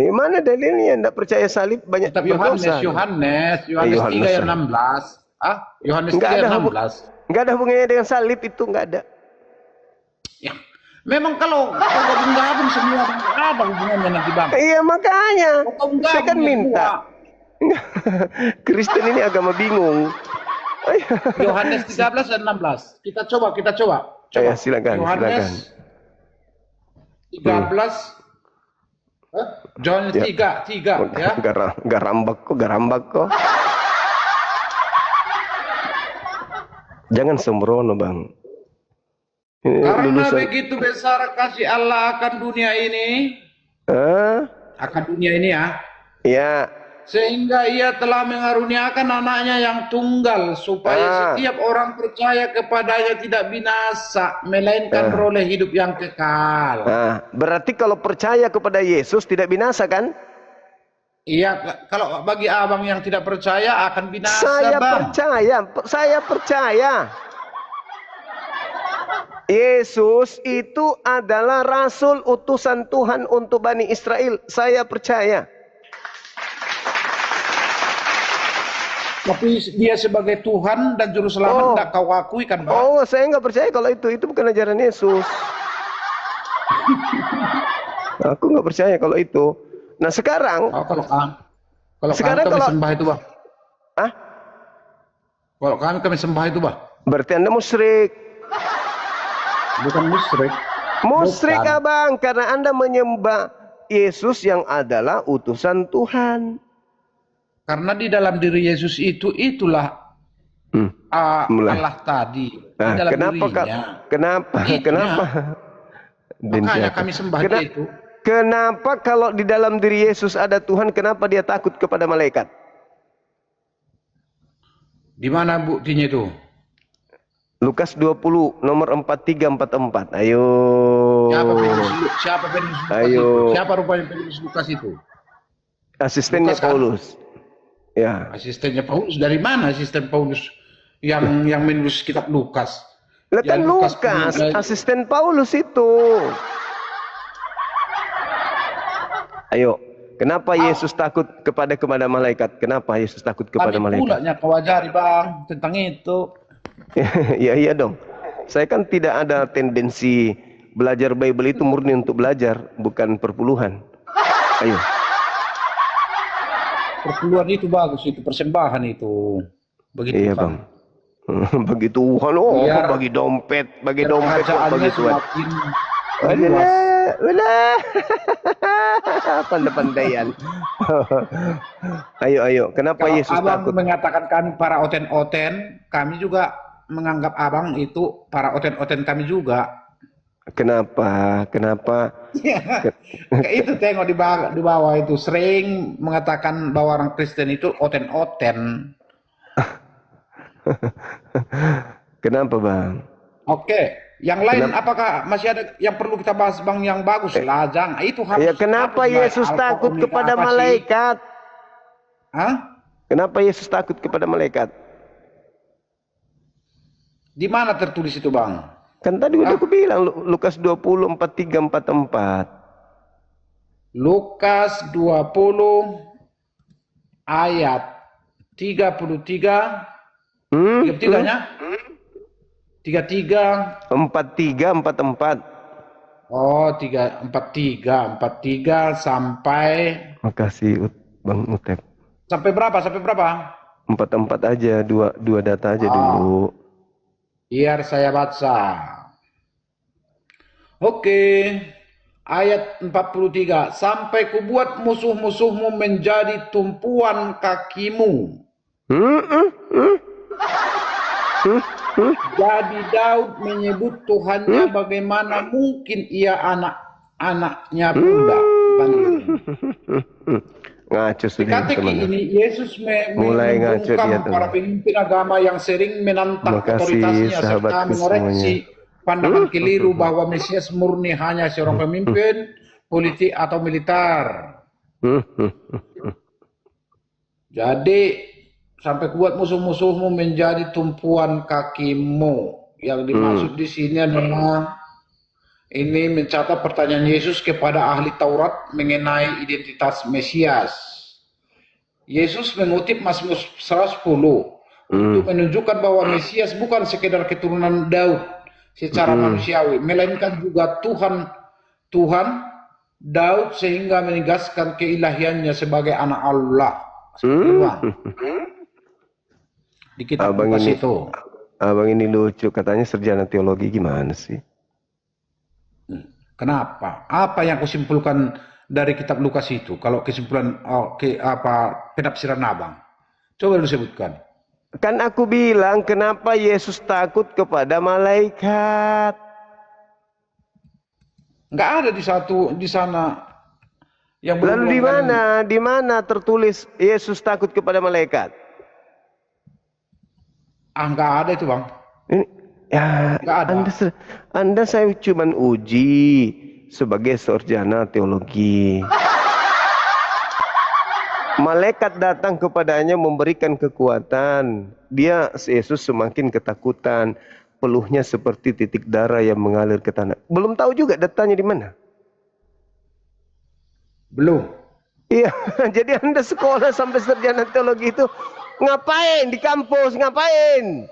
Mana dalilnya? Tidak percaya salib banyak berdosa. Yohanes 3 ayat 16. Yohanes 3 ayat 16. Enggak ada hubungannya dengan salib, itu enggak ada. Ya, memang kalau gabung semua ada hubungannya nanti, Bang. Iya, makanya. Saya kan minta. Kristen ini agama bingung. Yohanes 13 dan 16. Kita coba. Ya, silakan. Yohanes 13. Yohanes 3 ya. Garambak kok. Jangan sembrono, Bang. Karena begitu besar kasih Allah akan dunia ini. Akan dunia ini ya. Ya. Sehingga ia telah mengaruniakan anaknya yang tunggal. Supaya setiap orang percaya kepadanya tidak binasa. Melainkan beroleh hidup yang kekal. Berarti kalau percaya kepada Yesus tidak binasa kan? Iya, kalau bagi abang yang tidak percaya akan binasa, Bang. Saya percaya. Yesus itu adalah rasul utusan Tuhan untuk Bani Israel. Saya percaya. Tapi dia sebagai Tuhan dan Juru Selamat tidak kau akui kan, Bang? Oh, saya nggak percaya kalau itu bukan ajaran Yesus. Aku nggak percaya kalau itu. Nah, sekarang kalau sekarang kami sembah itu, Bang. Kalau kami sembah itu, Bang. Berarti Anda musyrik. Bukan musyrik. Musyrik, Abang, karena Anda menyembah Yesus yang adalah utusan Tuhan. Karena di dalam diri Yesus itulah Allah tadi. Di dalam dirinya. Kenapa? Makanya kami sembah dia itu. Kenapa kalau di dalam diri Yesus ada Tuhan, kenapa dia takut kepada malaikat? Di mana buktinya itu? Lukas 20 nomor 4344. Ayo. Siapa penulis Lukas Ayo. itu? Siapa rupanya penulis Lukas itu? Asistennya Lukas, kan? Paulus. Ya. Asistennya Paulus. Dari mana asisten Paulus yang menulis kitab Lukas? Lah Ya, kan Lukas, asisten Paulus itu. Ayo, kenapa Yesus takut kepada malaikat? Kenapa Yesus takut kepada malaikat? Pulanya kau ajari bang tentang itu. Ya iya dong. Saya kan tidak ada tendensi belajar Bible itu murni untuk belajar, bukan perpuluhan. Ayo. Perpuluhan itu bagus, itu persembahan itu. Begitu iya bang. Bagi Tuhan, oh biar, bagi dompet, bagi Tuhan. Pandai-pandaian. Ayo. Kenapa kalau Yesus abang takut? mengatakan kami para oten-oten, kami juga menganggap abang itu para oten-oten kami juga. Kenapa? Itu tengok di bawah itu sering mengatakan bahwa orang Kristen itu oten-oten. Kenapa bang? Oke, yang lain apakah masih ada yang perlu kita bahas bang yang bagus lajang? Itu harus. Ya kenapa Yesus takut kepada malaikat? Hah? Kenapa Yesus takut kepada malaikat? Di mana tertulis itu bang? Kan tadi udah aku bilang Lukas 20 43 44. Lukas 20 ayat 33. 33-nya? 33 43 44. Oh, 43 sampai. Makasih Bang Utep. Sampai berapa? 44 aja, dua data aja dulu. Biar saya baca. Oke. Ayat 43. Sampai kubuat musuh-musuhmu menjadi tumpuan kakimu. Jadi Daud menyebut Tuhannya bagaimana mungkin ia anak-anaknya pula. Ngaco sudah ini Yesus mulai ngaco dia para pemimpin agama yang sering menantang otoritasnya serta mengoreksi pandangan keliru bahwa Mesias murni hanya seorang pemimpin politik atau militer. Jadi sampai kuat musuh-musuhmu menjadi tumpuan kakimu. Yang dimaksud di sini adalah ini mencatat pertanyaan Yesus kepada ahli Taurat mengenai identitas Mesias. Yesus mengutip Mazmur 110 untuk menunjukkan bahwa Mesias bukan sekedar keturunan Daud secara manusiawi, melainkan juga Tuhan Daud sehingga menegaskan keilahiannya sebagai anak Allah. Di kitab Lukas itu. Abang ini lucu, katanya sarjana teologi, gimana sih? Kenapa? Apa yang kusimpulkan dari kitab Lukas itu? Kalau kesimpulan penafsiran abang, coba lu sebutkan. Kan aku bilang kenapa Yesus takut kepada malaikat? Nggak ada di sana yang lalu di mana tertulis Yesus takut kepada malaikat? Nggak ada itu bang. Nggak ada. Anda saya cuma uji sebagai sarjana teologi. Malaikat datang kepadanya memberikan kekuatan. Yesus semakin ketakutan. Peluhnya seperti titik darah yang mengalir ke tanah. Belum tahu juga datanya di mana? Belum. Iya, jadi Anda sekolah sampai sarjana teologi itu ngapain di kampus? Ngapain?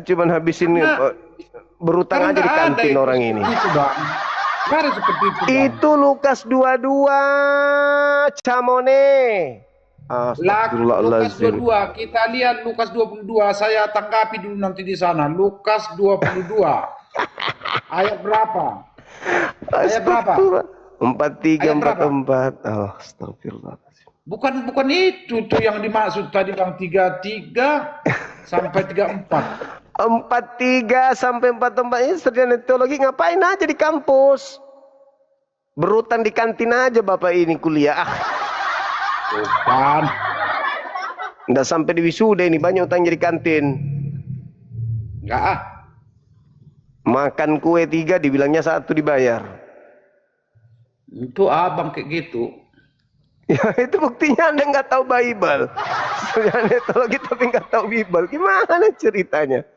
Cuman habisin berutang aja di kantin orang ini. Itu bang. Ada seperti itu, bang. Itu Lukas 22 Camone. Lukas 22. Kita lihat Lukas 22. Saya tanggapi dulu nanti di sana. Lukas 22. Ayat berapa? Ayat berapa? 43 44. Oh, astagfirullahaladzim. Bukan itu tuh yang dimaksud tadi bang, 33 sampai 34. 43 sampai 44 ini sarjana teologi ngapain aja di kampus? Berutan di kantin aja bapak ini kuliah. Bukan. Nggak sampai di wisuda ini banyak utang jadi kantin. Enggak Makan kue 3 dibilangnya 1 dibayar. Itu abang kayak gitu. Ya itu buktinya Anda nggak tahu Bible. Sebenarnya kalau kita nggak tahu Bible, gimana ceritanya?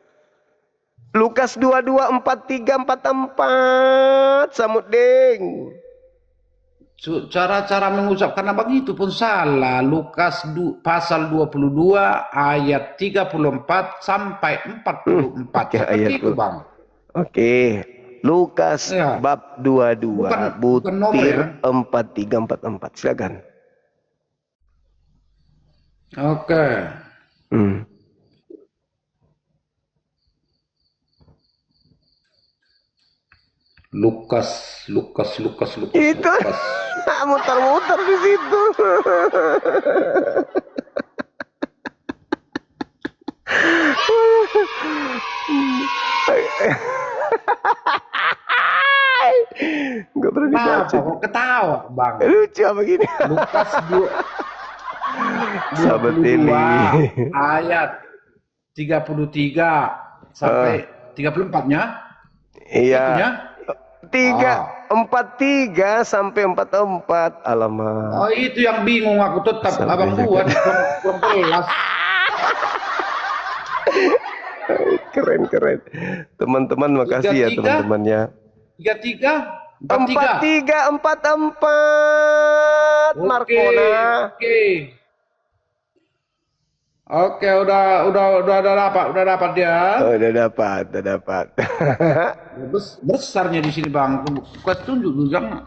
Lukas 22, 43, 44, Samuding. Cara-cara mengucapkan abang itu pun salah. Lukas pasal 22 ayat 34 sampai 44. Seperti itu bang. Oke. Lukas Ya. bab 22 bukan nomor butir ya. 43, 44. Silakan. Oke. Lukas. Itu muter-muter di situ. Gak pernah dibaca. Kok ketawa bang? Lucu apa gini? Lukas 22 ayat 33 sampai 34-nya. Iya. 43 sampai 44. Alamak. Oh itu yang bingung aku tetap Sampai abang buat kurang kelas. Keren. Teman-teman makasih ya teman-temannya. 43 44 Markona. Oke, udah dapat dia. Oh, udah dapat. Besarnya di sini bang. Kau tunjuk dulu jangan.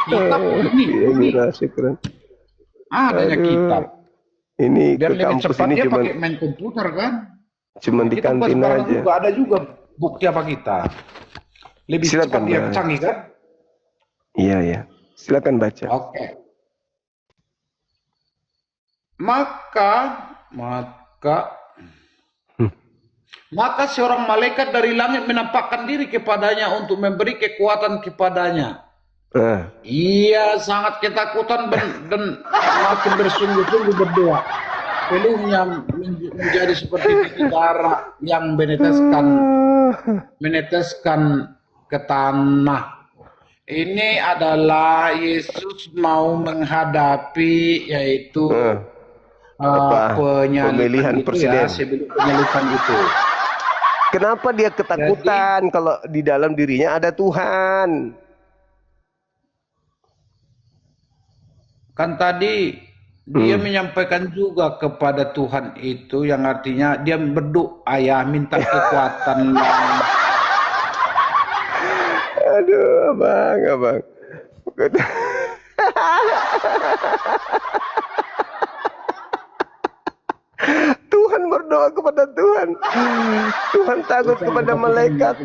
Kitab ini keren. adanya kitab. Ini Biar ke lebih kampus cepat ini dia cuma pakai main komputer kan. Cuma di kantin aja. Juga ada juga bukti apa kita. Lebih cepat dia canggih kan? Iya. Silakan baca. Oke. Maka seorang malaikat dari langit menampakkan diri kepadanya untuk memberi kekuatan kepadanya. Ia sangat ketakutan dan makin bersungguh-sungguh berdoa. Peluhnya menjadi seperti titik darah yang meneteskan ke tanah. Ini adalah Yesus mau menghadapi yaitu pemilihan presiden. Sebelum penyaliban itu. Kenapa dia ketakutan kalau di dalam dirinya ada Tuhan? Kan tadi dia menyampaikan juga kepada Tuhan itu yang artinya dia berdoa ya minta kekuatan. Aduh, abang. Tuhan berdoa kepada Tuhan. Tuhan takut kepada malaikat.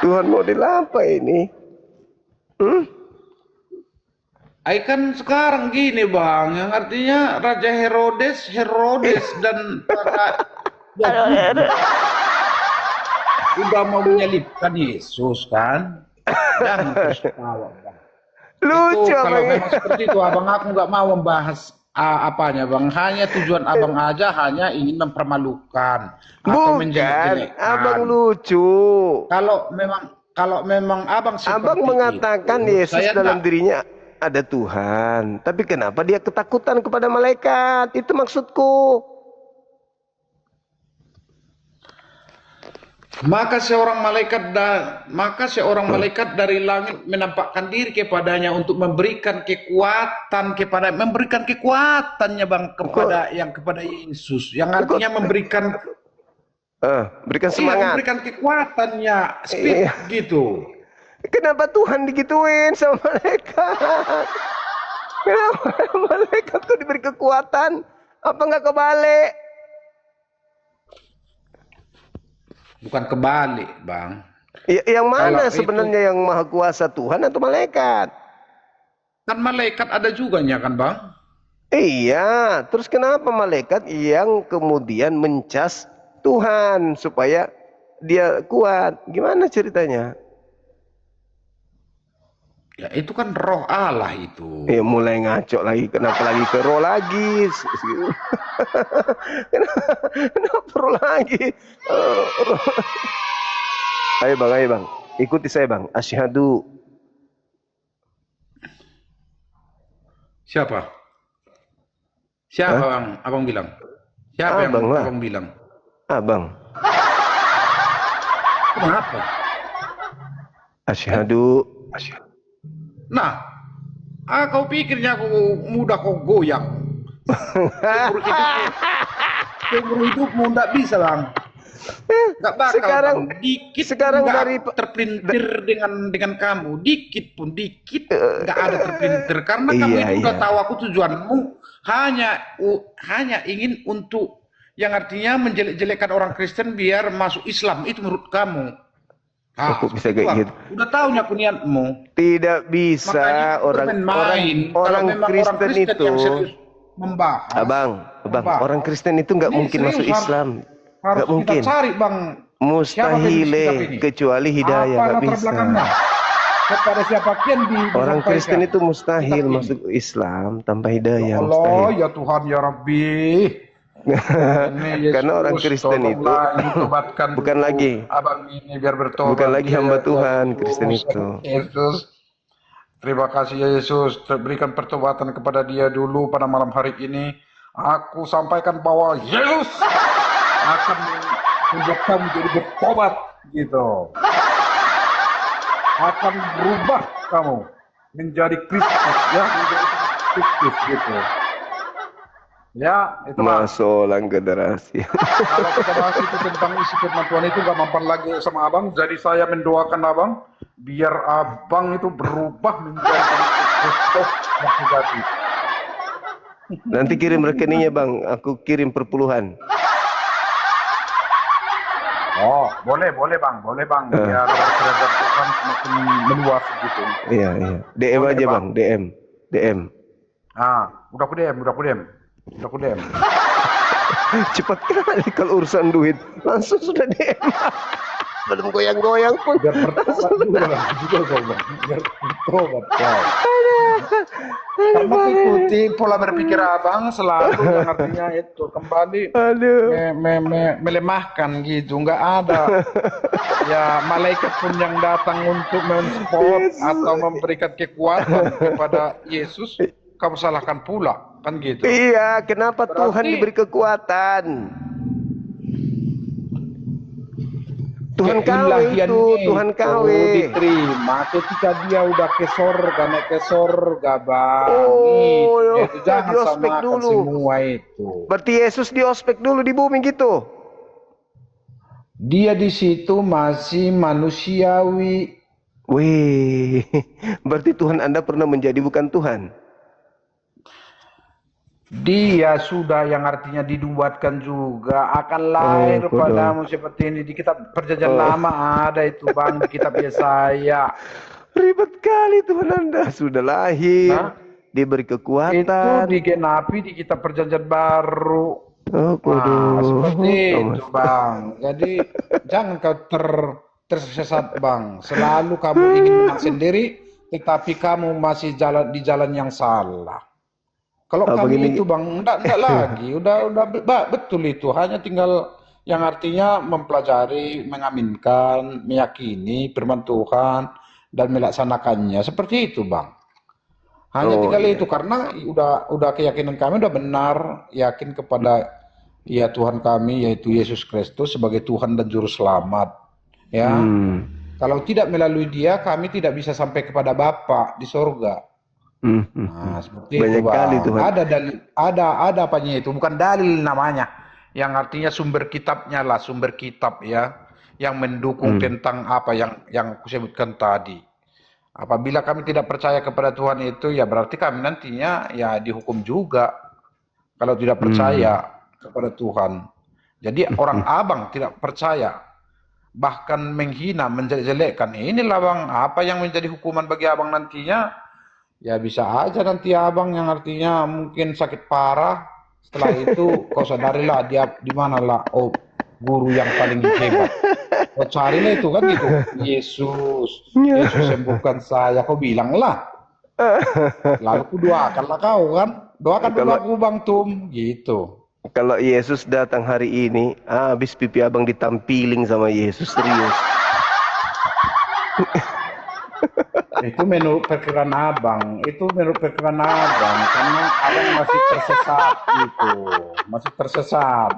Tuhan mau dilapa ini? Kan sekarang gini bang, yang artinya Raja Herodes dan udah mau menyalibkan Yesus kan? Jangan terus ketawa bang. Lucu itu, kalau memang seperti itu abang aku nggak mau membahas apanya bang. Hanya tujuan abang aja hanya ingin mempermalukan atau menjelek-jelekkan. Abang lucu. Kalau memang abang seperti abang mengatakan itu, Yesus dalam dirinya ada Tuhan, tapi kenapa dia ketakutan kepada malaikat? Itu maksudku. Maka seorang malaikat dari langit menampakkan diri kepadanya untuk memberikan kekuatannya bang kepada Yesus, yang artinya memberikan semangat, memberikan kekuatannya, speed gitu. Kenapa Tuhan digituin sama malaikat? Kenapa malaikat tuh diberi kekuatan? Apa nggak kebalik? Bukan kebalik, bang. Yang mana sebenarnya yang maha kuasa, Tuhan atau malaikat? Kan malaikat ada juga kan, bang? Iya, terus kenapa malaikat yang kemudian mencas Tuhan supaya dia kuat? Gimana ceritanya? Ya itu kan roh Allah itu. Mulai ngaco lagi. Kenapa lagi ke roh lagi? Kenapa roh lagi? Ayo bang. Ikuti saya bang. Asyhadu. Siapa? Siapa bang? Abang bilang. Siapa abang yang abang bilang? Abang. Kenapa? Asyhadu. Nah, kau pikirnya aku mudah kau goyang. Seumur hidupmu tidak bisa bang. Nggak bakal sekarang, bang. Dikit sekarang dari terpelintir dengan kamu. Dikit nggak ada terpelintir karena kamu itu udah tahu aku tujuanmu hanya ingin untuk yang artinya menjelek-jelekan orang Kristen biar masuk Islam, itu menurut kamu. Aku bisa kayak gitu. Udah tahu aku niatmu. Tidak bisa orang Kristen itu. Membahas. Abang, orang Kristen itu nggak mungkin masuk Islam. Nggak mungkin. Kita cari bang. Mustahil, kecuali hidayah nggak bisa. Kepada siapa orang Kristen itu mustahil masuk Islam tanpa hidayah. Allah, ya Tuhan ya Rabbi. Karena orang Kristen itu bukan lagi abang ini biar bertobat, bukan lagi hamba Tuhan. Kristen itu Yesus, terima kasih ya Yesus, berikan pertobatan kepada dia dulu pada malam hari ini. Aku sampaikan bahwa Yesus akan membuat kamu jadi bertobat gitu, akan berubah kamu menjadi Kristus, ya, menjadi Kristus gitu. Ya, itu masolang generasi. Kalau kita bahas itu tentang isi firman Tuhan itu gak mempan lagi sama abang. Jadi saya mendoakan abang biar abang itu berubah menjadi Kristus yang sejati. Nanti kirim rekeningnya bang, aku kirim perpuluhan. Oh, boleh bang, biar kerajaan Tuhan semakin meluas gitu. Iya. DM boleh, aja bang, DM. Udah aku DM. Cepat kali kalau urusan duit, langsung sudah DM. Belum goyang-goyang pun. Biar bertobat juga bang. Biar bertobat. Karena ikuti pola berpikir abang selalu yang artinya itu kembali melemahkan gitu, nggak ada. Ya malaikat pun yang datang untuk mensupport atau memberikan kekuatan kepada Yesus, kamu salahkan pula. Kan gitu. Iya, kenapa Tuhan diberi kekuatan? Tuhan KW itu, Tuhan KW diterima ketika dia udah naik ke sorga bang. Itu jangan samakan dulu semua itu. Berarti Yesus di ospek dulu di bumi gitu. Dia di situ masih manusiawi. Wih, berarti Tuhan Anda pernah menjadi bukan Tuhan. Dia sudah yang artinya dinubuatkan juga akan lahir padamu seperti ini. Di kitab perjanjian lama ada itu bang, di kitab Yesaya. Ribet kali Tuhan Anda sudah lahir, diberi kekuatan. Itu digenapi di kitab perjanjian baru. Seperti itu bang. Jadi jangan kau tersesat bang. Selalu kamu ingin menang sendiri, tetapi kamu masih di jalan yang salah. Kalau kami itu bang, enggak lagi, udah betul itu, hanya tinggal yang artinya mempelajari, mengaminkan, meyakini firman Tuhan dan melaksanakannya, seperti itu bang. Hanya tinggal itu karena udah keyakinan kami udah benar, yakin kepada ya Tuhan kami yaitu Yesus Kristus sebagai Tuhan dan Juru Selamat. Ya, kalau tidak melalui Dia kami tidak bisa sampai kepada Bapa di sorga. Nah, seperti banyak itu, kali Tuhan. Ada dalil, ada apanya itu, bukan dalil namanya, yang artinya sumber kitabnya lah, sumber kitab ya, yang mendukung tentang apa yang kusebutkan tadi. Apabila kami tidak percaya kepada Tuhan itu, ya berarti kami nantinya ya dihukum juga kalau tidak percaya kepada Tuhan. Jadi orang abang tidak percaya, bahkan menghina, menjelek-jelekkan. Inilah bang, apa yang menjadi hukuman bagi abang nantinya. Ya bisa aja nanti abang yang artinya mungkin sakit parah. Setelah itu kau sadarilah dia di mana lah. Oh, guru yang paling hebat. Kau carilah itu kan gitu. Yesus, Yesus sembuhkan saya. Kau bilang lah. Lalu ku doakanlah kau kan. Doakan dulu aku Bang Tum. Gitu. Kalau Yesus datang hari ini, habis pipi abang ditampiling sama Yesus, serius. Itu menurut perkiraan abang. Karena abang masih tersesat gitu. Masih tersesat.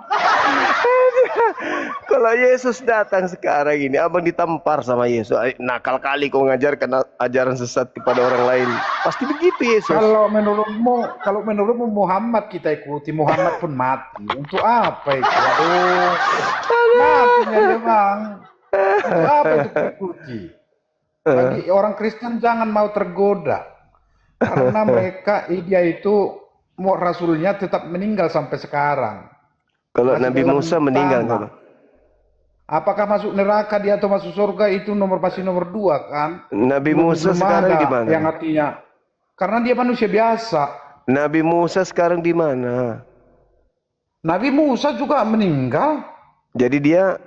Kalau Yesus datang sekarang ini, abang ditampar sama Yesus. Nakal kali kau mengajarkan ajaran sesat kepada orang lain. Pasti begitu Yesus. Kalau menurutmu Muhammad kita ikuti, Muhammad pun mati. Untuk apa itu? Aduh. Matinya dia Bang. Untuk apa itu ikuti? Bagi orang Kristen jangan mau tergoda. Karena dia itu rasulnya tetap meninggal sampai sekarang. Kalau Nabi Musa meninggal kalau apakah masuk neraka dia atau masuk surga itu pasti nomor 2 kan? Nabi Musa sekarang di mana? Yang artinya karena dia manusia biasa. Nabi Musa sekarang di mana? Nabi Musa juga meninggal. Jadi dia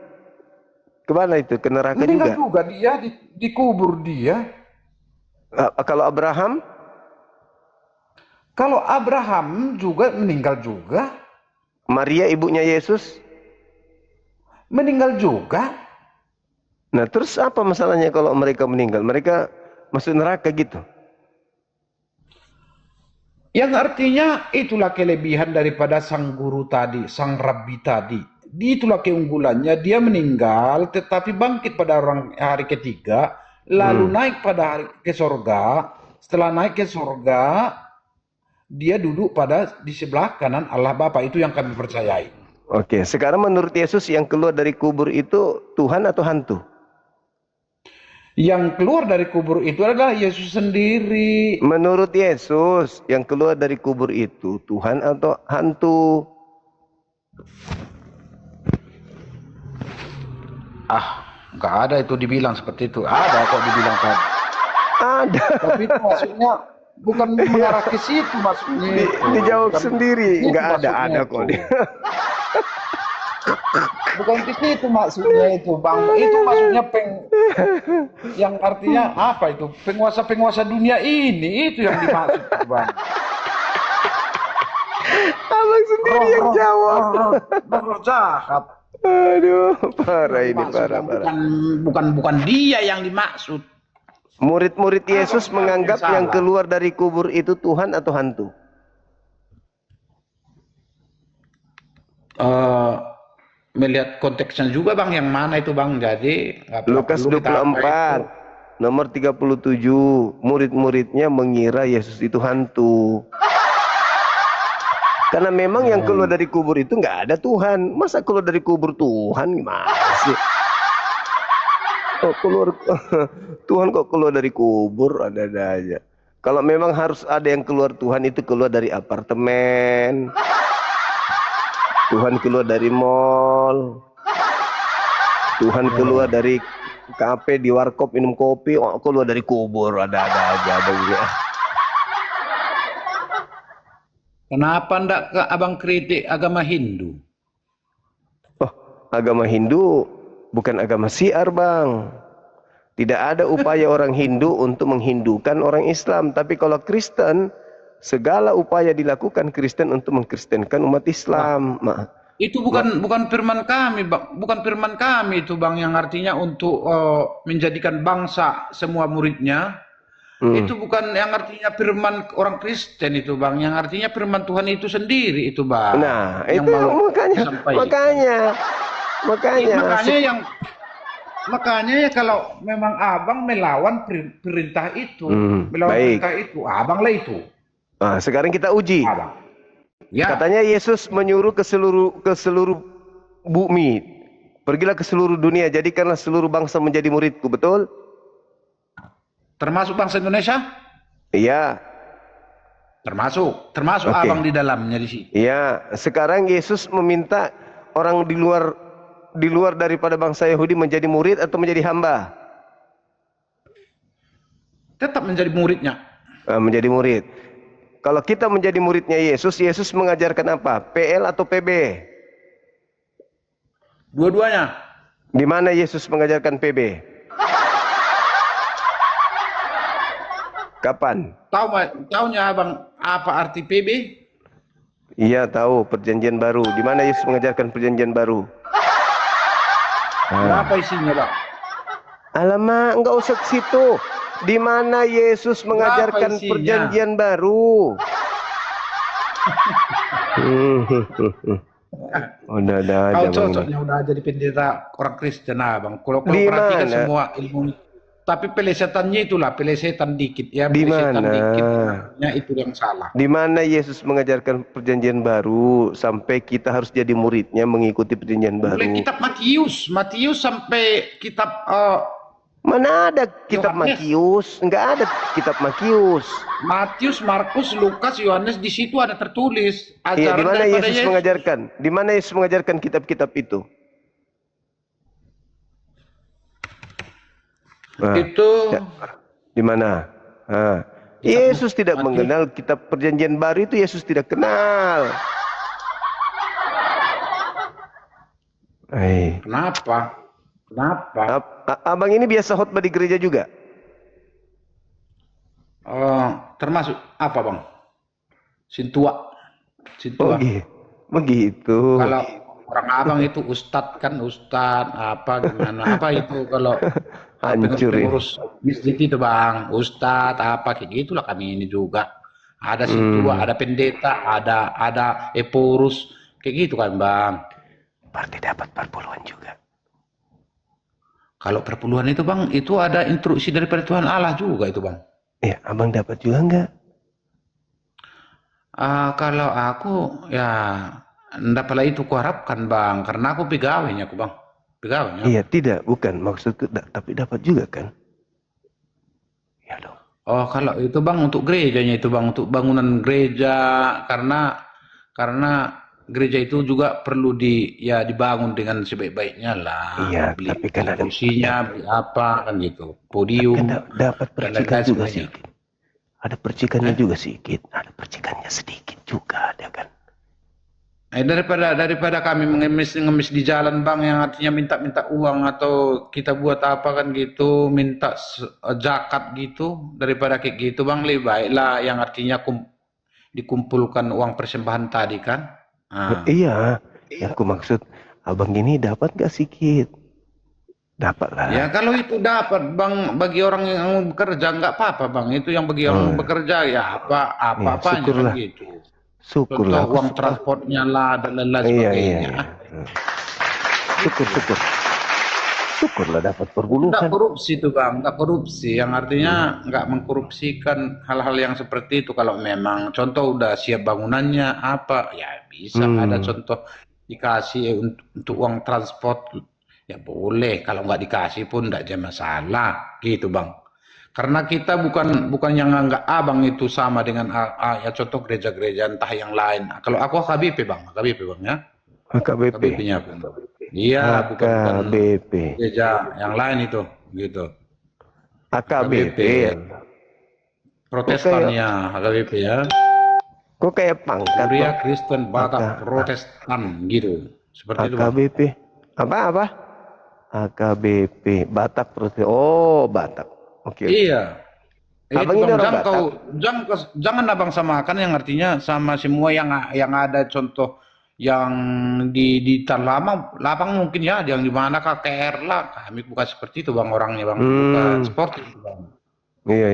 kemana itu? Ke neraka meninggal juga? Dia dikubur dia. Kalau Abraham? Kalau Abraham juga meninggal juga. Maria ibunya Yesus? Meninggal juga. Nah terus apa masalahnya kalau mereka meninggal? Mereka masuk neraka gitu? Yang artinya itulah kelebihan daripada sang guru tadi, sang rabbi tadi. Itulah keunggulannya, dia meninggal tetapi bangkit pada hari ketiga, lalu naik pada hari ke surga. Setelah naik ke surga, dia duduk di sebelah kanan Allah Bapa. Itu yang kami percayai. Oke, sekarang menurut Yesus yang keluar dari kubur itu Tuhan atau hantu? Yang keluar dari kubur itu adalah Yesus sendiri. Menurut Yesus, yang keluar dari kubur itu Tuhan atau hantu? Nggak ada itu dibilang seperti itu. Ada kok dibilang kan. Ada. Tapi itu maksudnya bukan mengarah ke situ maksudnya. Dijawab sendiri. Nggak ada kok. Bukan ke situ maksudnya itu Bang. Itu maksudnya yang artinya apa itu? Penguasa-penguasa dunia ini itu yang dimaksud Bang. Abang sendiri yang jawab. Roh jahat. Aduh, parah ini, parah. Bukan dia yang dimaksud. Murid-murid Yesus menganggap yang keluar dari kubur itu Tuhan atau hantu? Melihat konteksnya juga Bang, yang mana itu Bang. Jadi Lukas 24 nomor 37, murid-muridnya mengira Yesus itu hantu. Karena memang yang keluar dari kubur itu nggak ada Tuhan. Masa keluar dari kubur Tuhan gimana sih? Tuhan kok keluar dari kubur, ada aja. Kalau memang harus ada yang keluar Tuhan, itu keluar dari apartemen. Tuhan keluar dari mall. Tuhan keluar dari kafe di warkop minum kopi. Keluar dari kubur, ada aja begini. Kenapa ndak ke abang kritik agama Hindu? Agama Hindu bukan agama syiar Bang. Tidak ada upaya orang Hindu untuk menghindukan orang Islam. Tapi kalau Kristen, segala upaya dilakukan Kristen untuk mengkristenkan umat Islam. Itu bukan firman kami, Bang. Bukan firman kami itu Bang, yang artinya untuk menjadikan bangsa semua muridnya. Itu bukan yang artinya firman orang Kristen itu Bang, yang artinya firman Tuhan itu sendiri itu Bang. Nah, itu makanya ya kalau memang abang melawan perintah itu, perintah itu, abanglah itu. Nah, sekarang kita uji. Abang. Ya. Katanya Yesus menyuruh ke seluruh bumi. Pergilah ke seluruh dunia, jadikanlah seluruh bangsa menjadi muridku, betul? Termasuk bangsa Indonesia? Iya. Termasuk okay. Abang di dalamnya di sini. Iya, sekarang Yesus meminta orang di luar daripada bangsa Yahudi menjadi murid atau menjadi hamba? Tetap menjadi muridnya. Menjadi murid. Kalau kita menjadi muridnya Yesus, Yesus mengajarkan apa? PL atau PB? Dua-duanya. Di mana Yesus mengajarkan PB? Kapan? Taunya abang apa arti PB? Iya tahu, perjanjian baru. Di mana Yesus mengajarkan perjanjian baru? Apa isinya bang? Alamak, enggak usah ke situ. Di mana Yesus mengajarkan perjanjian baru? Udah ada aja. Kau cocoknya udah jadi pendeta orang Kristen abang. Kalau kau perhatikan semua ilmu, tapi pelesetannya itulah, pelesetan dikit ya. Di mana? Itu yang salah. Di mana Yesus mengajarkan perjanjian baru sampai kita harus jadi muridnya mengikuti perjanjian baru? Mulai kitab Matius sampai kitab mana ada kitab Matius? Enggak ada kitab Matius. Matius, Markus, Lukas, Yohanes, di situ ada tertulis ajaran. Iya, di mana Yesus mengajarkan? Di mana Yesus mengajarkan kitab-kitab itu? Itu di mana? Yesus tidak mengenal kitab perjanjian baru itu, Yesus tidak kenal. Kenapa? Abang ini biasa khotbah di gereja juga? Termasuk apa bang? Sintua. Oh, begitu. Kalau orang abang itu ustad kan, apa gimana? Apa itu kalau hancur pengurus masjid itu bang, ustad apa kayak gitulah kami ini juga. Ada sintua, ada pendeta, ada eporus kayak gitu kan bang. Berarti dapat perpuluhan juga. Kalau perpuluhan itu bang, itu ada instruksi daripada Tuhan Allah juga itu bang. Iya, abang dapat juga enggak? Kalau aku ya ndapatlah itu kuharapkan bang, karena aku pegawainya aku bang. Pegawainya. Iya, tidak, bukan maksudku, tapi dapat juga kan? Ya dong. Oh, kalau itu bang untuk gerejanya itu bang, untuk bangunan gereja, karena gereja itu juga perlu dibangun dengan sebaik-baiknya lah. Iya, tapi kan ada fungsinya, beli apa kan gitu, podium. Kan dapat percikan juga sedikit. Ada percikannya juga sedikit, ada percikannya sedikit juga ada kan. Daripada kami ngemis di jalan bang, yang artinya minta uang atau kita buat apa kan gitu, minta zakat gitu, daripada kayak gitu bang, lebih baiklah yang artinya dikumpulkan uang persembahan tadi kan. Iya, yang aku maksud abang ini dapat gak sedikit? Dapat lah. Ya kalau itu dapat bang, bagi orang yang bekerja nggak apa-apa bang, itu yang bagi orang bekerja ya apa-apanya kan gitu. Syukurlah. Contoh uang transportnya lah dan lain sebagainya. Iya. Syukurlah dapat perpuluhan. Nggak korupsi itu bang, nggak korupsi, yang artinya nggak mengkorupsikan hal-hal yang seperti itu. Kalau memang contoh udah siap bangunannya apa ya bisa ada contoh dikasih untuk uang transport ya boleh, kalau nggak dikasih pun nggak ada masalah gitu bang. Karena kita bukan yang nganggap abang itu sama dengan ya contoh gereja-gereja entah yang lain. Kalau aku HKBP bang ya. HKBP-nya bang. Iya, bukan gereja yang lain itu, gitu. HKBP. Protestannya HKBP ya. Kok kayak pangkat? Kuria Kristen Batak Protestan gitu. Seperti itu. HKBP. Apa? HKBP Batak Protestan. Oh, Batak. Oke. Iya. Abang ini orang Batak. Jangan abang samakan yang artinya sama semua yang ada contoh yang di Tanah Lapang mungkin ya, yang di mana KKR lah. Kami bukan seperti itu bang orangnya bang, bukan sportif bang. Iya.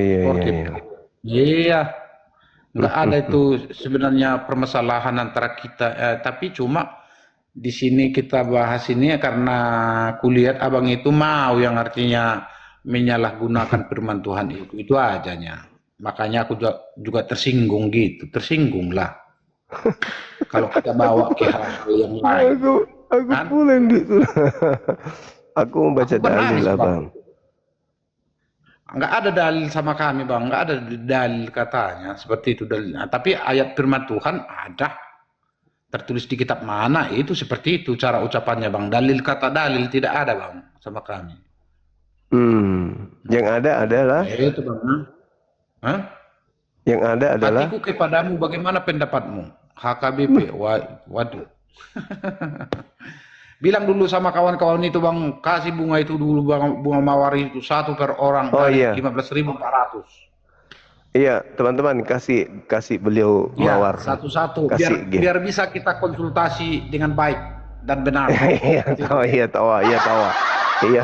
Iya, nggak ada itu sebenarnya permasalahan antara kita. Tapi cuma di sini kita bahas ini karena kulihat abang itu mau yang artinya menyalahgunakan firman Tuhan itu ajanya. Makanya aku juga tersinggung gitu, tersinggung lah. Kalau kita bawa ke hal-hal yang lain. Aku pulang gitu. Aku membaca dalil lah bang. Enggak ada dalil sama kami bang, enggak ada dalil katanya seperti itu dalilnya. Tapi ayat firman Tuhan ada tertulis di kitab mana itu seperti itu cara ucapannya bang. Dalil kata dalil tidak ada bang sama kami. Yang ada adalah. Itu bang. Hah? Yang ada adalah. Hatiku kepadamu bagaimana pendapatmu? HKBP, waduh. Bilang dulu sama kawan-kawan itu bang, kasih bunga itu dulu bang, bunga mawar itu satu per orang Oh dari iya. 15.400. Iya, teman-teman kasih beliau Iya, mawar. satu-satu Kasih biar bisa kita konsultasi dengan baik dan benar. Iya, tahu, iya tahu, iya tahu. Iya.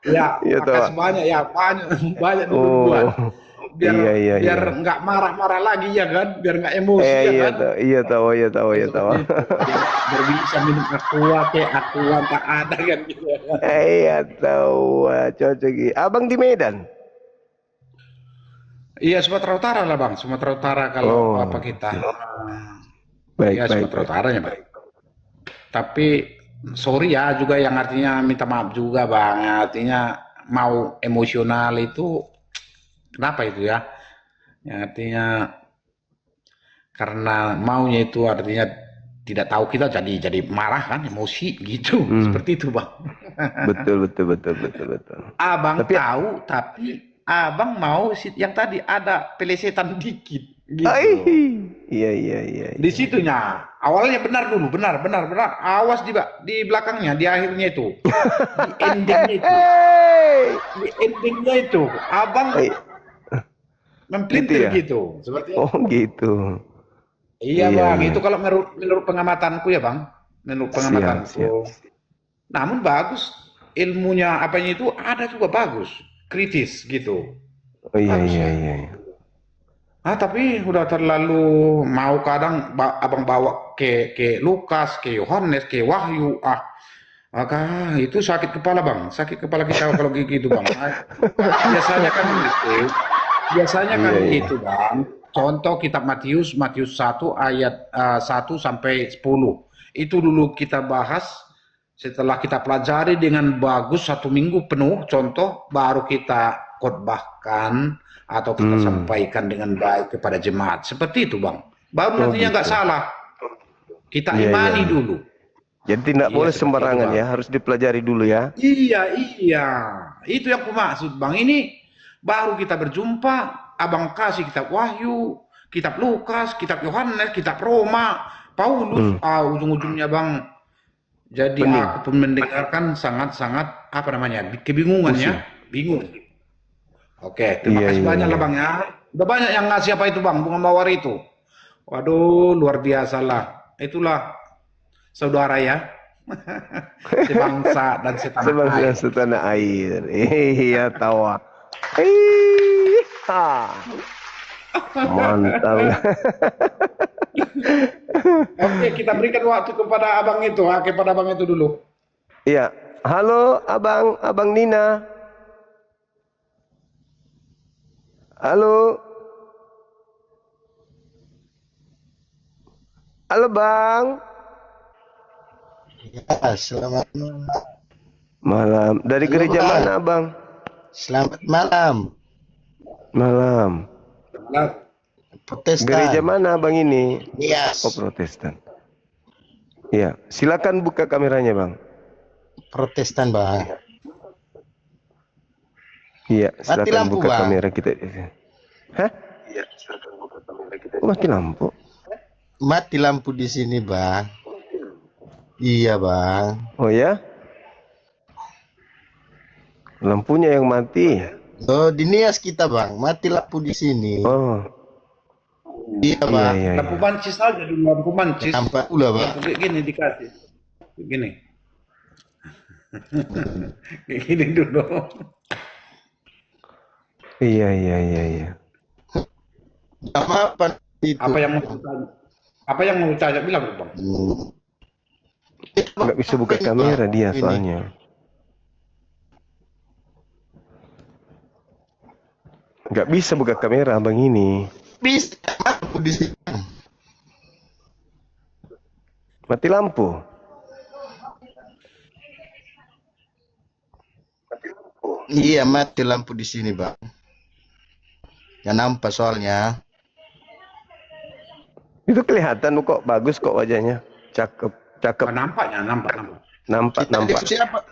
Ya, Iya tahu. makasih banyak ya, banyak dulu buat. Biar iya. nggak marah-marah lagi ya kan, biar nggak emosi ya iya, kan. iya tahu. Biar bisa minum aqua tak ada kan gitu. Iya tahu, cocok. Abang di Medan. Iya Sumatera Utara lah bang, Sumatera Utara kalau apa kita. Baik, Ya Sumatera Utara ya bang. Tapi sorry ya juga yang artinya minta maaf juga bang, artinya mau emosional itu kenapa itu ya? Yang artinya karena maunya itu artinya tidak tahu kita jadi marah kan, emosi gitu, seperti itu bang. Betul. Abang tahu tapi abang mau yang tadi ada pelesetan dikit gitu. Iya. Di situnya awalnya benar dulu, benar. Awas di belakangnya, di akhirnya itu, di endingnya itu, abang mempelintir gitu, seperti itu. Oh gitu. Iya bang, itu kalau menurut pengamatanku ya bang, menurut pengamatanku. Siap. Namun bagus, ilmunya apanya itu ada juga bagus, kritis gitu. Oh iya. Tapi udah terlalu mau kadang abang bawa ke Lukas, ke Yohanes, ke Wahyu, itu sakit kepala bang, sakit kepala kita kalau gitu bang. Biasanya kan gitu bang. Contoh kitab Matius 1 ayat 1 sampai 10. Itu dulu kita bahas, setelah kita pelajari dengan bagus 1 minggu penuh, contoh baru kita khotbahkan atau kita sampaikan dengan baik kepada jemaat. Seperti itu bang. Baru nantinya nggak salah. Kita imani dulu. Jadi tidak boleh sembarangan ya, harus dipelajari dulu ya. Iya. Itu yang aku maksud bang. Ini baru kita berjumpa, abang kasih kitab Wahyu, kitab Lukas, kitab Yohanes, kitab Roma, Paulus, ujung-ujungnya bang. Jadi aku pun mendengarkan sangat-sangat kebingungannya, bingung. Oke, terima kasih banyak lah bang ya. Udah banyak yang ngasih apa itu bang, bunga mawar itu. Waduh, luar biasa lah. Itulah saudara ya. Sebangsa dan setanah air. Iya tahu. Mantap. Oke, kita berikan waktu kepada abang itu dulu. Iya. Halo abang Nina. Halo bang. Ya, selamat malam. Dari gereja mana bang? Selamat malam. Protestan. Gereja mana bang ini? Yes. Oh Protestan. Iya, silakan buka kameranya bang. Protestan bang. Iya, silakan buka bang. kamera kita. Hah? Iya, silakan buka kamera kita. Mati lampu. Mati lampu di sini bang. Iya bang. Oh ya? Lampunya yang mati. Oh di Nias kita bang, mati lampu di sini. Oh. Iya bang. Iya. Lampu mancis aja dulu, lampu mancis. Tampak pula bang. Begini dikasih. Begini. Begini dulu. Iya. Apa itu? Apa yang mau tanya bilang bang? Nggak bisa buka kamera dia soalnya. Nggak bisa buka kamera abang ini. Bisa lampu di sini. Mati lampu. Iya mati lampu di sini bang. Ya nampak soalnya. Itu kelihatan kok bagus kok wajahnya. Cakep. Nampaknya, nampak. Nampak. Siapa?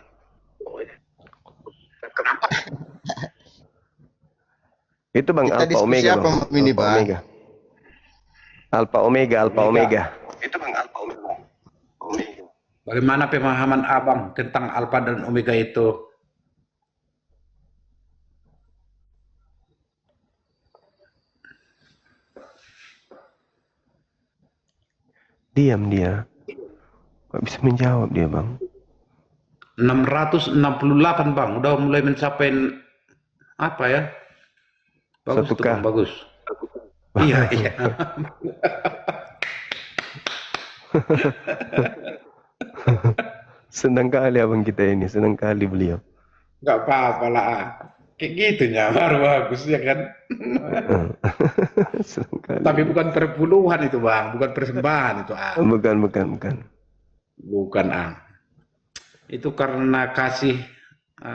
Itu bang Alpha Omega bang. Ini bang. Alpha Omega. Itu bang Alpha Omega. Bagaimana pemahaman abang tentang Alfa dan Omega itu? Diam dia. Gak bisa menjawab dia, Bang. 668 bang, udah mulai mencapai apa ya? Bagus tuh bang, bagus. Iya, iya. Senang kali abang kita ini, senang kali beliau. Gak apa-apa lah. Kayak gitu baru bagus ya kan. Tapi bukan perpuluhan itu bang, bukan persembahan itu. Bukan itu karena kasih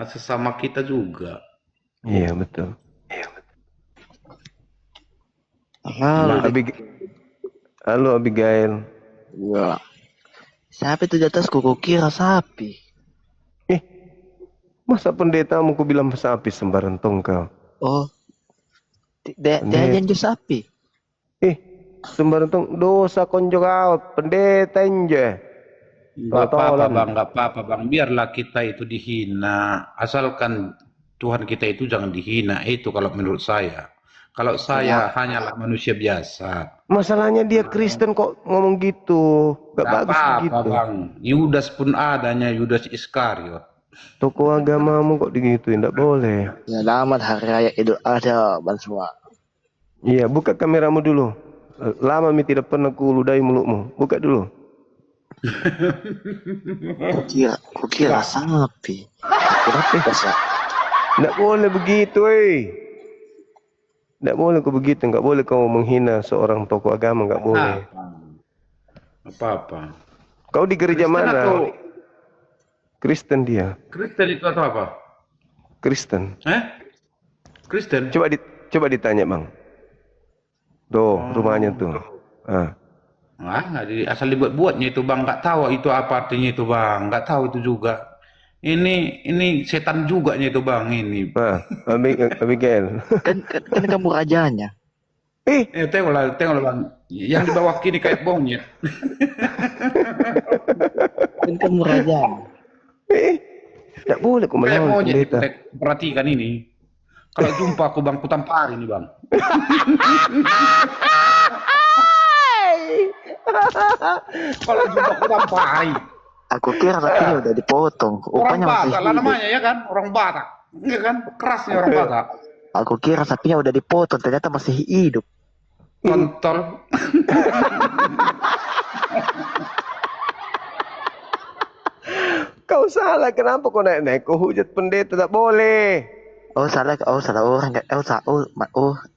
sesama kita juga. Iya betul. Halo Abigail. Ya. Siapa itu di atas kuku kira sapi? Masa pendeta mau ku bilang sapi sembarang tongkau? Oh, dia janji sapi. Sembarang tong dosa konjok out pendeta enje. Gak apa-apa bang, biarlah kita itu dihina, asalkan Tuhan kita itu jangan dihina, itu kalau menurut saya. Kalau saya hanyalah manusia biasa. Masalahnya dia Kristen kok ngomong gitu, gak bagus begitu. Bang, Yudas pun adanya, Yudas Iskariot. Tokoh agamamu kok digituin, tidak boleh. Selamat Hari Raya Idul Adha, bang semua. Iya, buka kameramu dulu. Lama mi tidak pernah kuludahi mulutmu. Buka dulu. Kukira sapi. Kenapa bisa? Tidak boleh begitu, Tidak boleh kau begitu. Tidak boleh kau menghina seorang tokoh agama. Tidak boleh. Apa-apa. Kau di gereja Kristen mana? Atau... Kristen dia. Kristen itu atau apa? Kristen. Kristen? Coba ditanya bang. Tuh, rumahnya tuh. Asal dibuat-buatnya itu bang, nggak tahu itu apa artinya itu bang, nggak tahu itu juga. Ini setan juga nya itu bang ini. Abigail. Kan kamu rajanya. Tengoklah bang, yang di bawah kini kayak monyet. Kan kamu rajanya. Tidak boleh kau melawan pendeta. Perhatikan ini. Kalau jumpa aku bang, ku tampar ini bang. Kalau jumpa ku tampari. Aku kira sapinya udah dipotong. Orang Batak lah namanya ya kan, orang Batak. Iya kan, kerasnya orang Batak. Aku kira sapinya udah dipotong, ternyata masih hidup. Kontol. Kau salah, kenapa kau naik-naik? Kau hujat pendeta, tak boleh. Salah orang,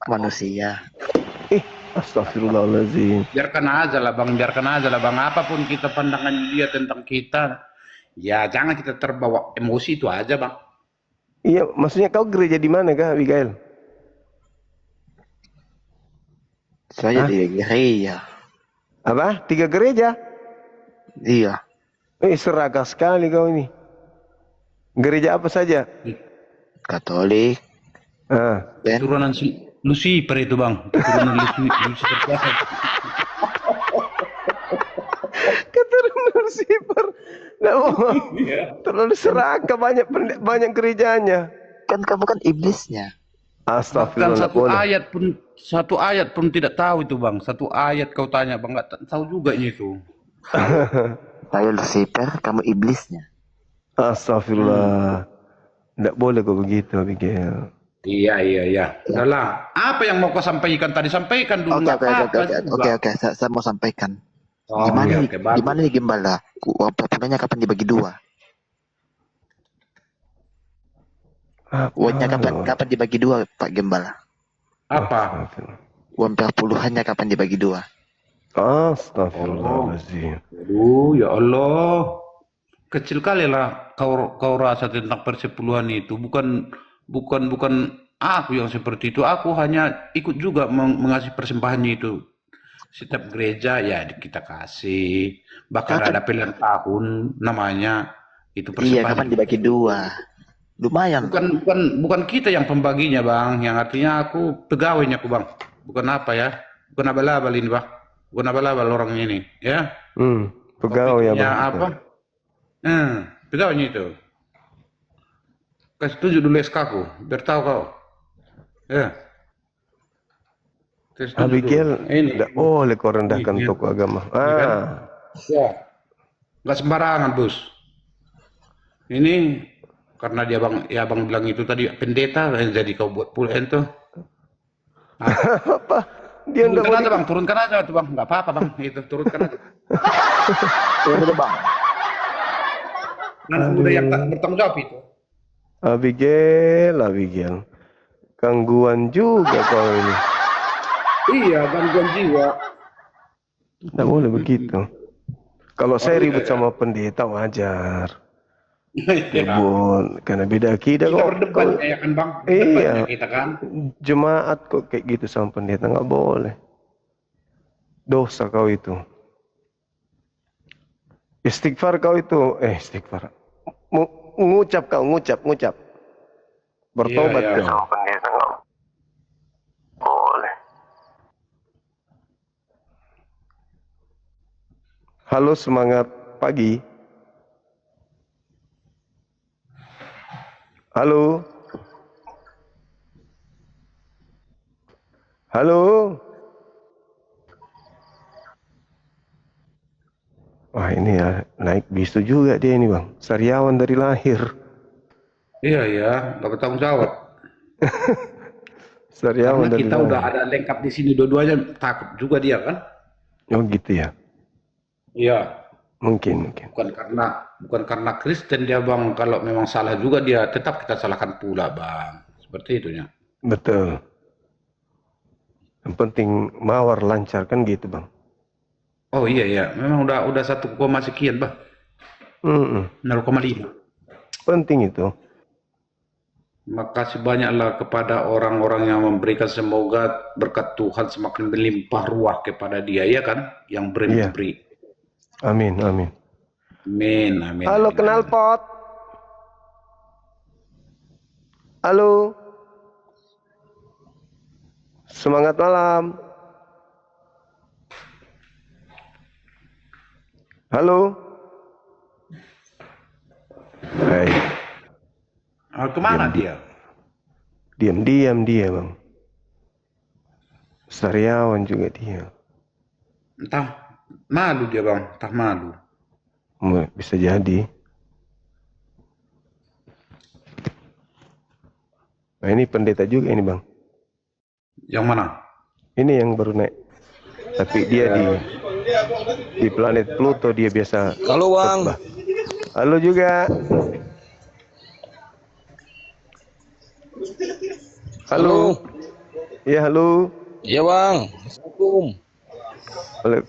manusia. Astagfirullahaladzim. Biarkan aja lah bang, apapun kita pandangan dia tentang kita, ya jangan kita terbawa emosi itu aja bang. Iya, maksudnya kau gereja di mana kah, Abigail? Saya di gereja. Apa? 3 gereja? Iya. Serakah sekali kau ini. Gereja apa saja? Katolik. Turunan Lucifer itu bang. Turunan Lucifer. Keturunan Lucifer. Terlalu serakah banyak gerejanya. Kan kamu kan iblisnya. Astagfirullah. Satu ayat pun tidak tahu itu bang. Satu ayat kau tanya bang, nggak tahu juga itu. Saya Lucifer, kamu iblisnya. Astagfirullah. Tidak boleh kau begitu, Abigail. Iya. Udahlah. Apa yang mau kau sampaikan tadi? Sampaikan dulu. Oke. Saya mau sampaikan. Gimana nih Gembala? Uangnya kapan dibagi 2? Uangnya kapan dibagi 2, Pak Gembala? Apa? Uang perpuluhannya kapan dibagi 2? Astagfirullahaladzim. Aduh, ya Allah. Kecil kali lah kau rasa tentang persepuluhan itu. Bukan aku yang seperti itu. Aku hanya ikut juga mengasih persembahannya itu. Setiap gereja ya kita kasih. Bahkan ada pilihan tahun namanya itu persembahan. Iya, kapan dibagi 2? Lumayan. Bukan kita yang pembaginya bang. Yang artinya aku pegawainya aku bang. Bukan apa ya. Bukan abal-abal ini bang. Bukan abal-abal orang ini ya. Pegawai ya bang. Apa? Pegawainya itu. Kasih tunjuk dulu SK ku, biar tahu kau. Ya. Abigail, tidak boleh kau rendahkan tokoh agama. Ya. Nggak sembarangan, Bos. Ini karena dia bang bilang itu tadi pendeta, jadi kau buat pula itu. Apa? Dia turunkan aja bang, turunkan aja tuh bang, nggak apa-apa bang, itu turunkan aja. Turun bang. Anak muda yang tak bertanggung jawab itu. Abigail, gangguan juga kau ini. Iya, gangguan jiwa. Tidak boleh begitu. Kalau saya ribut sama pendeta wajar. Ribut karena beda akidah kita kok. Berdebat ya kan bang? Iya. Kita kan. Jemaat kok kayak gitu sama pendeta, nggak boleh. Dosa kau itu. Istighfar kau itu, istighfar. Ngucap. Bertobat kau. Sama pendeta kau. Boleh. Halo, semangat pagi. Halo. Wah, ini ya naik bisu juga dia ini bang. Sariawan dari lahir. Iya ya, nggak bertanggung jawab. Sariawan Karena dari kita lahir. udah ada lengkap di sini dua-duanya, takut juga dia kan? Oh gitu ya. Iya. Mungkin. Bukan karena Kristen dia bang. Kalau memang salah juga dia tetap kita salahkan pula bang. Seperti itu ya. Betul. Yang penting mawar lancar kan gitu bang. Oh iya. Memang udah 1, sekian bang. 0,5. Penting itu. Makasih banyaklah kepada orang-orang yang memberikan, semoga berkat Tuhan semakin melimpah ruah kepada dia ya kan, yang beri. Amin. Halo, knalpot. Halo. Semangat malam. Halo. Hai. Kemana dia? Diam dia bang. Sariawan juga dia. Entah malu dia bang, entah malu. Bisa jadi. Nah ini pendeta juga ini bang. Yang mana? Ini yang baru naik. Tapi dia di planet Pluto dia biasa. Halo bang. Halo juga. Halo. Iya halo. Iya bang. Assalamualaikum.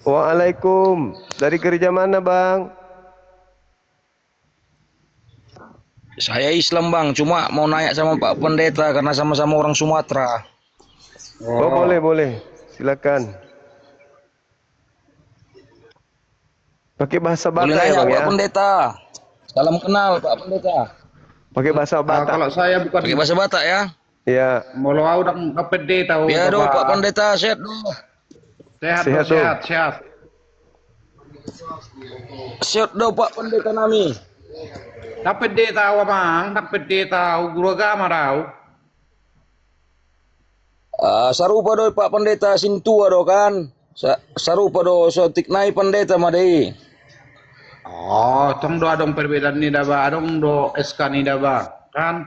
Waalaikum. Dari gereja mana bang? Saya Islam bang, cuma mau nanya sama Pak Pendeta karena sama-sama orang Sumatera. Oh boleh. Silakan. Pakai bahasa Batak boleh ya bang Pak ya? Pendeta. Salam kenal Pak Pendeta. Pakai bahasa Batak. Kalau saya bukan. Pakai bahasa Batak ya? Ya. Mau udah pendeta. Ya doh Pak Pendeta, sehat doh. Sehat. Sehat doh Pak Pendeta nami. Tak pendeta bang, tak pendeta guru agama tahu. Sarupa doh Pak Pendeta sintua doh kan. Sarupa doh sotik nai pendeta madei. Oh, tong do adong perbedaan ni dah ba, adong do SK ni dah ba, kan?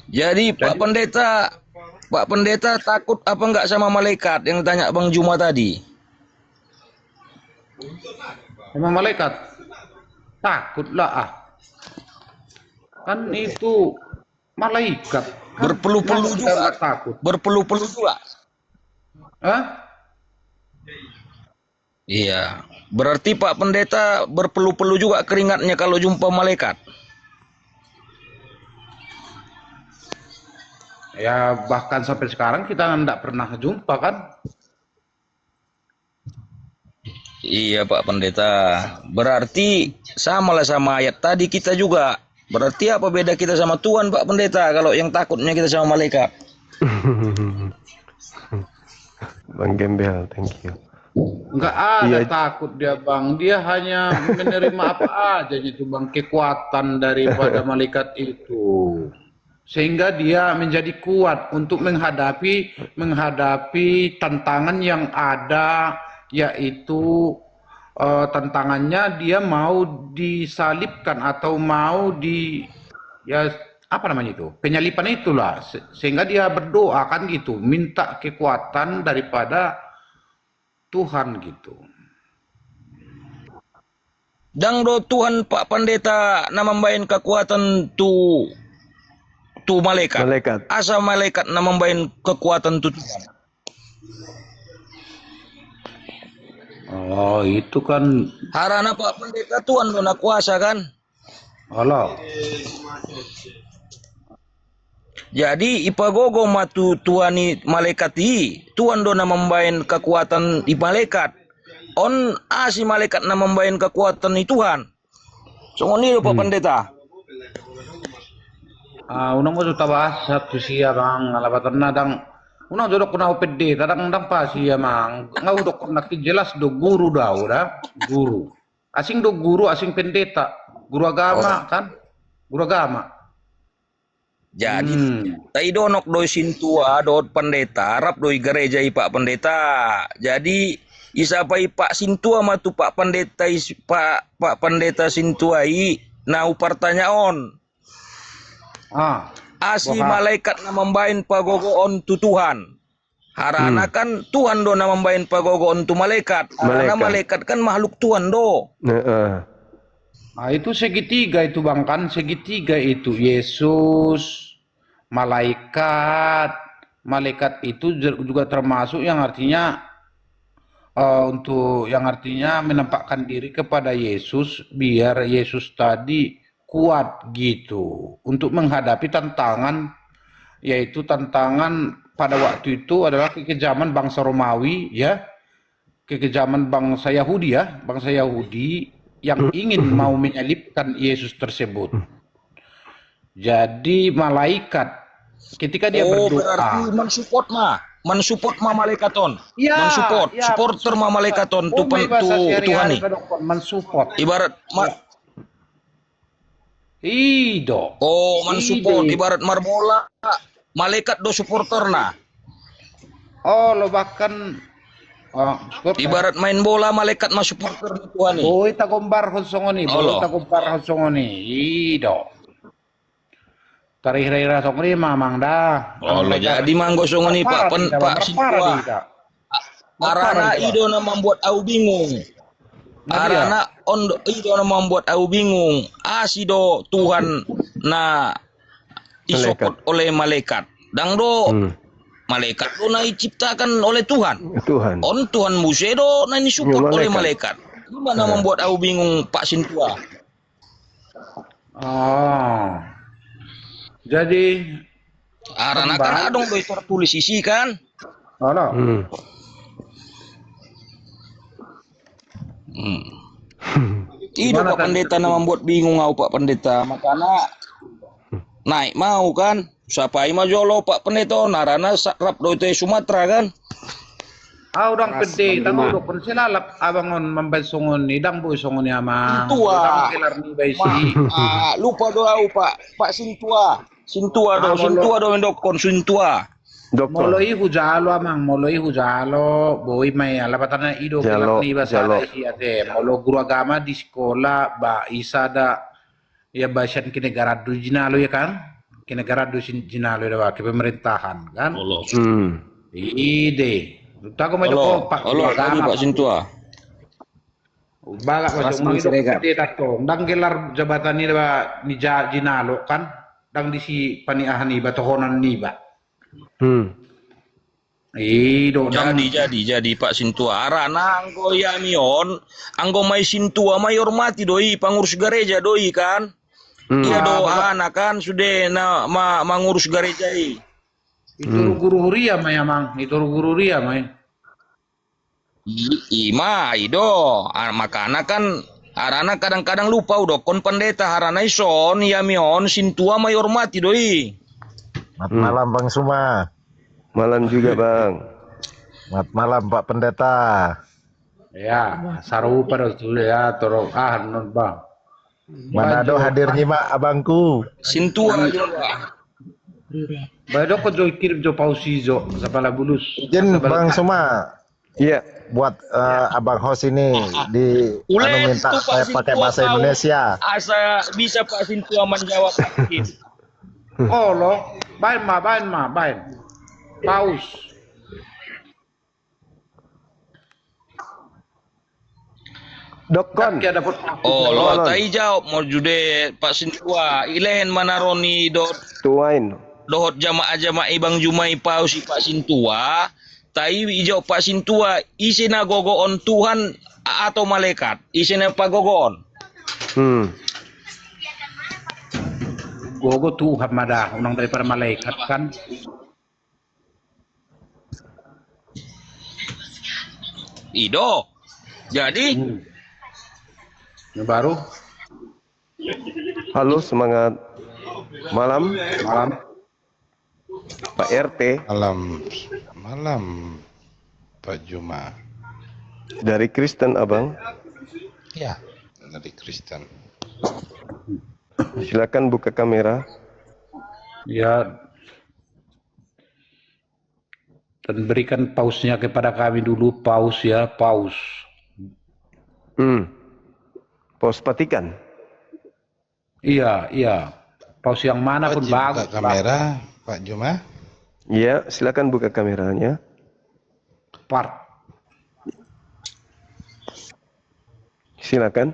Jadi Pak Pendeta takut apa enggak sama malaikat yang tanya Bang Juma tadi? Sama malaikat? Takutlah Kan itu malaikat. Kan berpeluh-peluh juga. Takut. Berpeluh-peluh juga. Hah? Iya. Berarti Pak Pendeta berpeluh-peluh juga keringatnya kalau jumpa malaikat. Ya bahkan sampai sekarang kita tidak pernah jumpa kan? Iya Pak Pendeta. Berarti samalah sama ayat tadi kita juga. Berarti apa beda kita sama Tuhan Pak Pendeta kalau yang takutnya kita sama malaikat? Bang Gembel, thank you. Enggak ada Iya. takut dia bang, dia hanya menerima apa aja itu bang, kekuatan daripada malaikat itu, sehingga dia menjadi kuat untuk menghadapi tantangan yang ada, yaitu tantangannya dia mau disalibkan atau mau ya apa namanya itu, penyalipan itulah, sehingga dia berdoa kan gitu, minta kekuatan daripada Tuhan gitu. Dang do Tuhan Pak Pendeta na mambayan kekuatan tu malaikat. Asa malaikat na mambayan kekuatan tu Tuhan. Oh, itu kan Harana Pak Pendeta Tuhan do na kuasa kan? Allah. Jadi ipagogo matu tuani malaikat Tuhan do na mambayan kekuatan di malaikat. On asi malaikat na mambayan kekuatan ni Tuhan. Songon ni Pak Pendeta. Unang ko bahas satu siya bang alabatan na dang unang jodok ko na upede tadang pa siya mang ngaudok ko nakijelas do guru daw guru. Asing do guru asing pendeta, guru agama kan? Guru agama. Jadi tai donok doi sintua dot pendeta rap doi gereja Pak Pendeta. Jadi isapai Pak sintua matu Pak Pendeta Pak Pendeta sintuai nau pertanyaan. Asi malaikat na mambain pagogoon tu Tuhan. Harana kan Tuhan do na mambain pagogoon tu malaikat. Harana malaikat kan makhluk Tuhan do. Itu segitiga itu bang kan, segitiga itu Yesus, malaikat itu juga termasuk yang artinya untuk yang artinya menampakkan diri kepada Yesus biar Yesus tadi kuat gitu untuk menghadapi tantangan, yaitu tantangan pada waktu itu adalah kekejaman bangsa Romawi ya, kekejaman bangsa Yahudi ya, bangsa Yahudi yang ingin mau menyalibkan Yesus tersebut. Jadi malaikat ketika dia berdoa berarti mensupport malaikaton. Ya, supporter malaikaton tu Tuhan ni. Mensupport. Ibarat mensupport ibarat marbola malaikat do supporter na. Lo bahkan ibarat main bola malaikat mas supporter Tuhan ni. Boy tagombar honsongoni, ido. Tarihira songoni mamang dah. Jadi manggo songoni Pak Sintua. Arana ido na membuat au bingung. Arana ido na membuat au bingung. Asido Tuhan na disopot oleh malaikat. Dang do malaikat do na diciptakan oleh Tuhan. On Tuhan Musa do na disupport oleh malaikat. Gimana membuat au bingung Pak Sintua? Jadi arana kan adong do tertulis isi kan? Itu Pak Pendeta na membuat bingung au Pak Pendeta. Makanya naik mau kan? Sapai majolo Pak Pendeta narana rap do itu Sumatera kan? Udang pede, tango do kon silalap abangon mambasongon ni dang boy songon ama. Sintua. Lupa do au Pak Sintua. Sintua do mendokon Sintua. Moloi hujalo amang, moloi hujalo, boy may alabatan na ido kelak ni basa ate. Molo guru agama di sekolah ba isa da ya basan kinegarado jinalo ya kan? Kinegarado jinalo da ke pemerintahan kan? Ide. Tako may doko Pak agama Pak Sintua. Balak macam ni do datong dang gelar jabatan ni ba ni jinalo kan? Dang di si paniahan ni ba tohonan ni ba. Jadi Pak Sintua arana anggo yamion anggo may Sintua may hormati doi pangurus gereja doi kan iya doa anak kan sudah mengurus gereja itu guru ria may amang itu guru ria may ido makana kan arana kadang-kadang lupa udah kon pendeta harana ison yamion Sintua may hormati doi. Malam Bang Suma. Malam juga Bang. Selamat malam Pak Pendeta. Ya, sarupa dulu ya, toro non bang. Manado hadir nyimak abangku. Sintua juga. Baik kok jo kirim jo pausi jo, sapala bulus. Izin Bang Suma. Iya. Buat Abang host ini di minta saya pakai bahasa Indonesia. Asa bisa Pak Sintua menjawab. Oh lo, bain. Paus. Dokon. Oh lo, tai jawab mau jude Pak Sintua. Ilehen manaroni tuain. Dohot jamaah Bang Jumai pausi Pak Sintua. Tai jawab Pak Sintua. Isina gogoon Tuhan atau malaikat. Isina apa gogoon? Gogo Tuhan madah, unang daripada malaikat kan. Ido. Jadi Ini baru. Halo, semangat malam. Pak RT. Malam Pak Juma. Dari Kristen Abang. Ya, dari Kristen. Silakan buka kamera. Ya. Dan berikan pausnya kepada kami dulu, paus ya, paus. Paus Vatikan. Iya. Paus yang mana pun bagus. Buka kamera, Pak Juma. Iya, silakan buka kameranya. Silakan.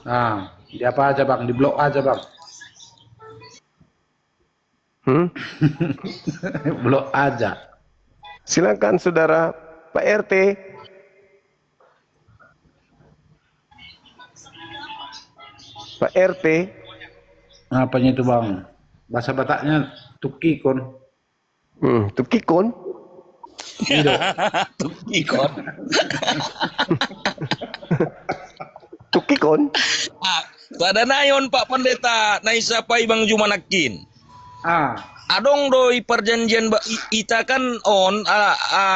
Nah, di apa aja Bang? Di blok aja Bang. Blok aja. Silakan saudara Pak RT. Pak RT. Apanya itu Bang? Bahasa Bataknya tukikon. Tukikon? Tukikon. Tukikon? Pada nayon Pak Pendeta, naisa pai Bang Jumanakin. Adong doi perjanjian ita kan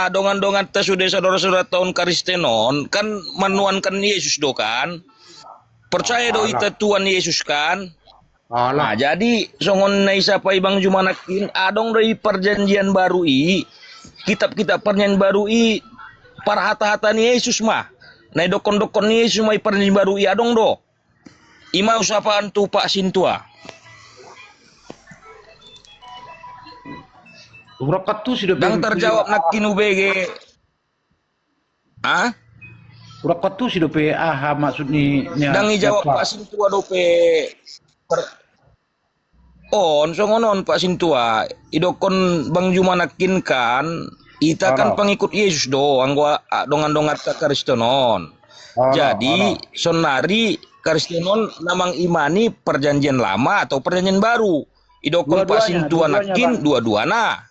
dongan-dongan ta sudah saudara-saudara tahun Kristenon kan menuankan Yesus do kan. Percaya do ita Tuhan Yesus kan. Nah, jadi songon naisa pai Bang Jumanakin adong doi perjanjian baru kitab-kitab perjanjian baru para hata-hata Yesus mah. Nah dokon-dokon Yesus mai perjanjian baru adong do. Ima usapan tu Pak Sintua. Urakat tu sudah Dang terjawab nakin UBG. Urakat tu sudah PA maksudnya. Dang jawab Pak Sintua dope. Songonon Pak Sintua. Idokon Bang Jumanakin kan. Ita kan pengikut Yesus do. Anggo dongan-dongan ka Kristenon. Jadi sonari Kristenon namang imani perjanjian lama atau perjanjian baru. Idokon Pak Sintua nakin dua-duana.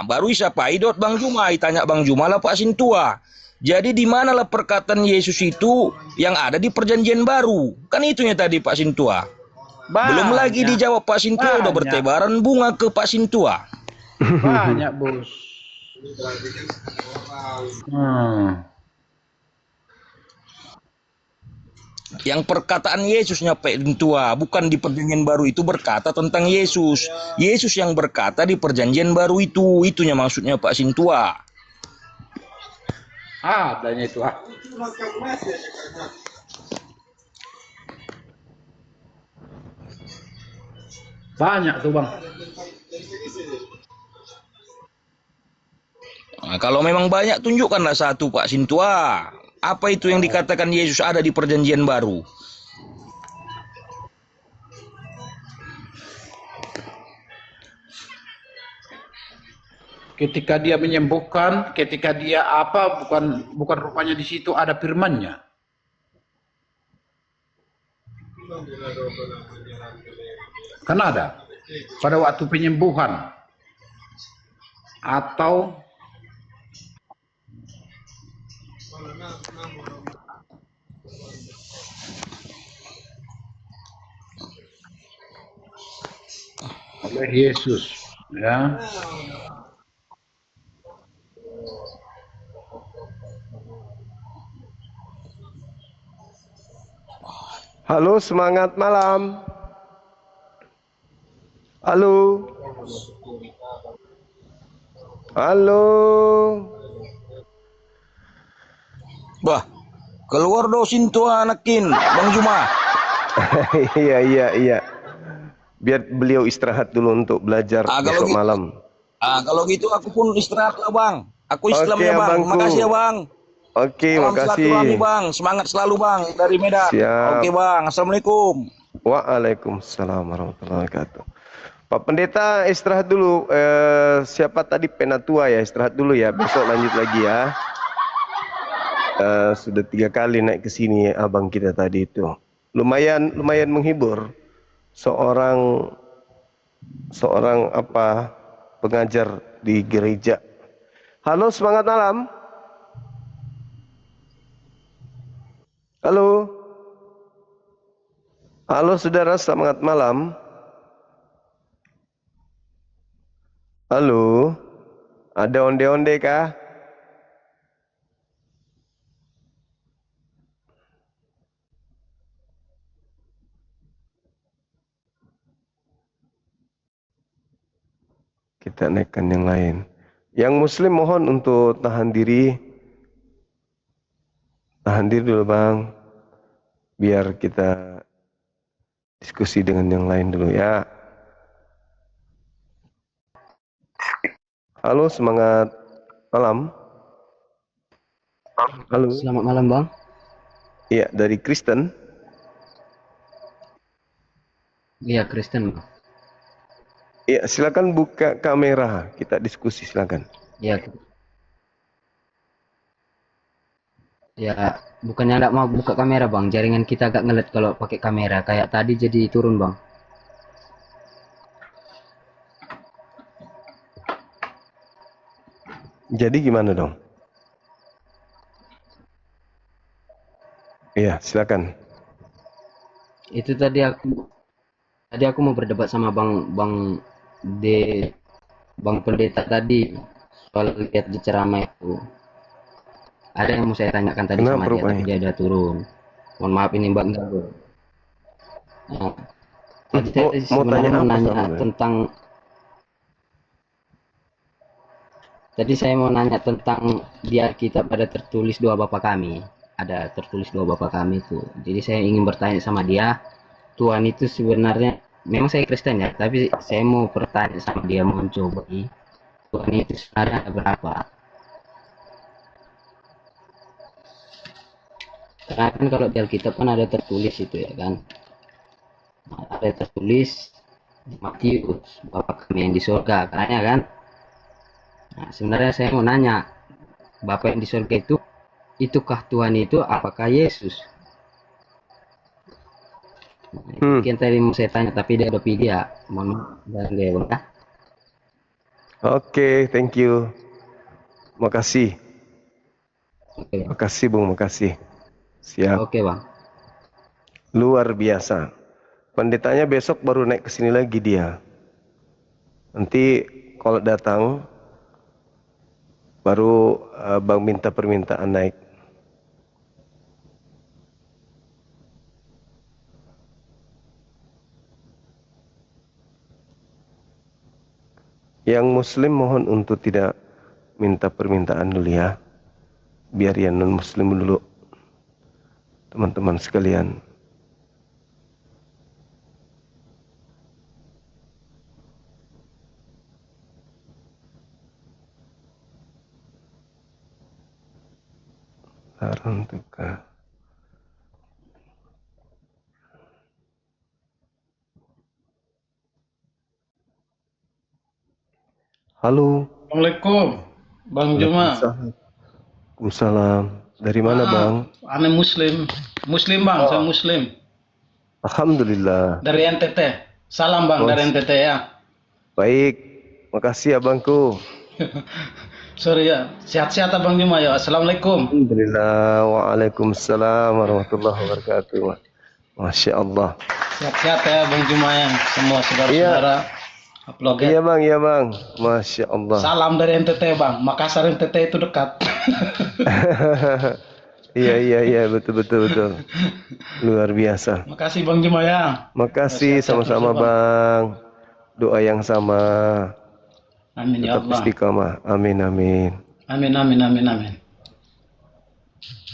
Baru siapa idot Bang Juma, tanya Bang Juma lah Pak Sintua. Jadi di manalah perkataan Yesus itu yang ada di perjanjian baru? Kan itunya tadi Pak Sintua. Belum lagi dijawab Pak Sintua udah bertebaran bunga ke Pak Sintua. Banyak bos. Yang perkataan Yesusnya Pak Sintua bukan di perjanjian baru itu berkata tentang Yesus. Yesus yang berkata di perjanjian baru itunya maksudnya Pak Sintua. Adanya itu Banyak tuh Bang. Nah, kalau memang banyak tunjukkanlah satu Pak Sintua. Apa itu yang dikatakan Yesus ada di perjanjian baru? Ketika dia menyembuhkan, ketika dia bukan rupanya di situ ada firman-Nya. Kan ada pada waktu penyembuhan atau oleh Yesus, ya. Halo, semangat malam. Halo. Halo. Bah, keluar dosin tuh anakin, Bang Juma. Iya. Biar beliau istirahat dulu untuk belajar besok malam. Kalau gitu aku pun istirahat lah Bang. Aku Islamnya Bang. Abangku. Makasih ya Bang. Oke, salam makasih. silaturahmi Bang. Semangat selalu Bang dari Medan. Siap. Oke Bang. Assalamualaikum. Waalaikumsalam warahmatullahi wabarakatuh. Pak Pendeta istirahat dulu. Siapa tadi penatua ya, istirahat dulu ya. Besok lanjut lagi ya. Sudah 3 kali naik ke sini abang kita tadi itu. Lumayan menghibur. Seorang pengajar di gereja. Halo, semangat malam. Halo. Halo saudara, semangat malam. Halo. Ada onde-onde kah? Kita naikkan yang lain. Yang muslim mohon untuk tahan diri. Tahan diri dulu Bang. Biar kita diskusi dengan yang lain dulu ya. Halo, semangat malam. Halo. Selamat malam Bang. Iya, dari Kristen. Iya, Kristen Bang. Iya, silakan buka kamera, kita diskusi silakan. Iya. Ya, bukannya enggak mau buka kamera Bang, jaringan kita agak ngelet kalau pakai kamera, kayak tadi jadi turun Bang. Jadi gimana dong? Iya, silakan. Itu tadi aku mau berdebat sama Bang Pendeta tadi soal lihat di ceramah itu. Ada yang mau saya tanyakan tadi sama dia, tapi dia udah turun. Mohon maaf ini Mbak Galuh. Nah, tadi saya sebenarnya mau nanya tentang di Alkitab ada tertulis doa Bapa kami. Ada tertulis doa Bapa kami itu. Jadi saya ingin bertanya sama dia, Tuhan itu sebenarnya, memang saya Kristen ya, tapi saya mau bertanya sama dia, mau coba Tuhan itu sebenarnya ada berapa? Karena kan kalau di Alkitab kan ada tertulis itu ya kan, ada tertulis di Matius, Bapa kami yang di surga, katanya kan. Nah, sebenarnya saya mau nanya, Bapa yang di surga itukah Tuhan itu, apakah Yesus? Mungkin tadi mau saya tanya, tapi dia udah pilih ya. Mohon maaf, ya. Oke, thank you. Makasih. Oke. Makasih Bung, makasih. Siap. Oke Bang. Luar biasa. Pendetanya besok baru naik ke sini lagi dia. Nanti kalau datang baru Bang minta permintaan naik. Yang muslim mohon untuk tidak minta permintaan dulu ya. Biar yang non muslim dulu. Teman-teman sekalian. Larang tukar. Halo. Assalamualaikum, Bang Juma. Waalaikumsalam. Dari mana Bang? Ane Muslim Bang, saya Muslim. Alhamdulillah. Dari NTT. Salam Bang dari NTT ya. Baik, makasih abangku. Sorry ya, sehat-sehat Abang Juma ya. Assalamualaikum. Alhamdulillah, waalaikumsalam warahmatullahi wabarakatuh. Masya Allah. Sehat-sehat ya Bang Juma ya, semua saudara-saudara. Upload Iya bang, Masya Allah. Salam dari NTT Bang, Makassar NTT itu dekat. Iya, betul. Luar biasa. Makasih Bang Juma ya. Makasih sama-sama Bang. Doa yang sama. Amin ya Tetap Allah. istiqamah. Amin. Amin.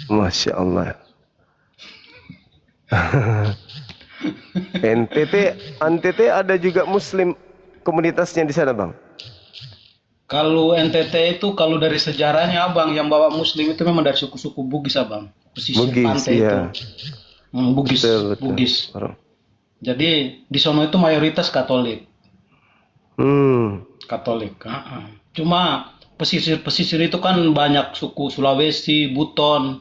Masya Allah. NTT ada juga Muslim komunitasnya di sana Bang. Kalau NTT itu kalau dari sejarahnya Abang yang bawa Muslim itu memang dari suku-suku Bugis Abang. Pesisir pantai iya. itu. Bugis. Jadi di sono itu mayoritas Katolik. Katolik. Cuma pesisir itu kan banyak suku Sulawesi, Buton,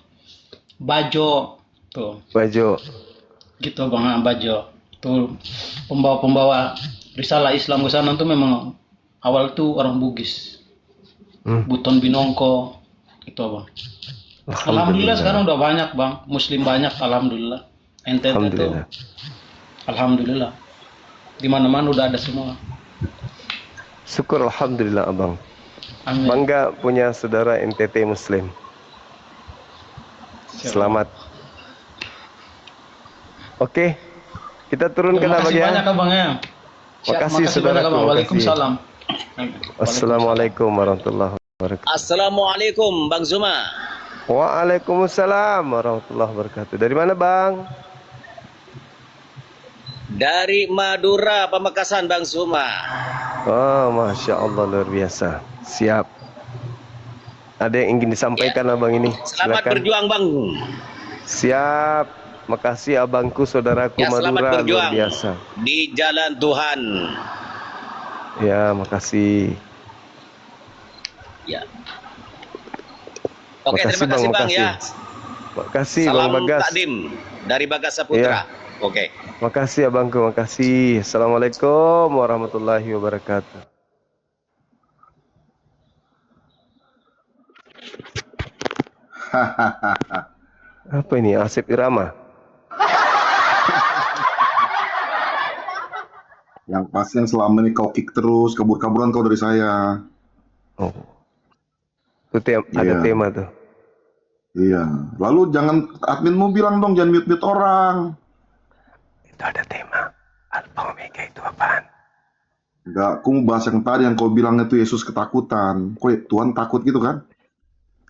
Bajo, tuh. Bajo. Gitu Bang, Bajo. Tuh pembawa risalah Islam ke sana tuh memang awal tuh orang Bugis. Buton Binongko itu Bang. Alhamdulillah sekarang udah banyak Bang, Muslim banyak alhamdulillah. NTT tuh. Alhamdulillah. Di mana-mana udah ada semua. Syukur alhamdulillah Abang. Amin. Bangga punya saudara NTT Muslim. Selamat. Oke, kita turunkan Abang ya. Banyak Abang ya. Makasih saudaraku. Waalaikumsalam. Assalamualaikum warahmatullahi wabarakatuh. Assalamualaikum Bang Zuma. Waalaikumsalam warahmatullahi wabarakatuh. Dari mana Bang? Dari Madura, Pamekasan Bang Zuma. Oh, Masya Allah luar biasa. Siap. Ada yang ingin disampaikan Abang ini? Selamat Silakan. berjuang Bang. Siap. Makasih abangku, saudaraku Madura, luar biasa. Di jalan Tuhan. Ya, makasih. Ya. Oke, terima kasih Bang ya. Makasih Salam Bang Bagas. takdim dari Bagas Saputra. Oke. Makasih abangku, makasih. Assalamualaikum warahmatullahi wabarakatuh. Apa ini? Asep Irama. Yang pasti yang selama ini kau kick terus, kabur-kaburan kau dari saya. Oh. Itu ada tema tuh. Iya. Lalu jangan adminmu bilang dong, jangan mute-mute orang. Itu ada tema. Alfa Omega itu apaan? Enggak, aku mau bahas yang tadi yang kau bilang itu Yesus ketakutan. Kok Tuhan takut gitu kan?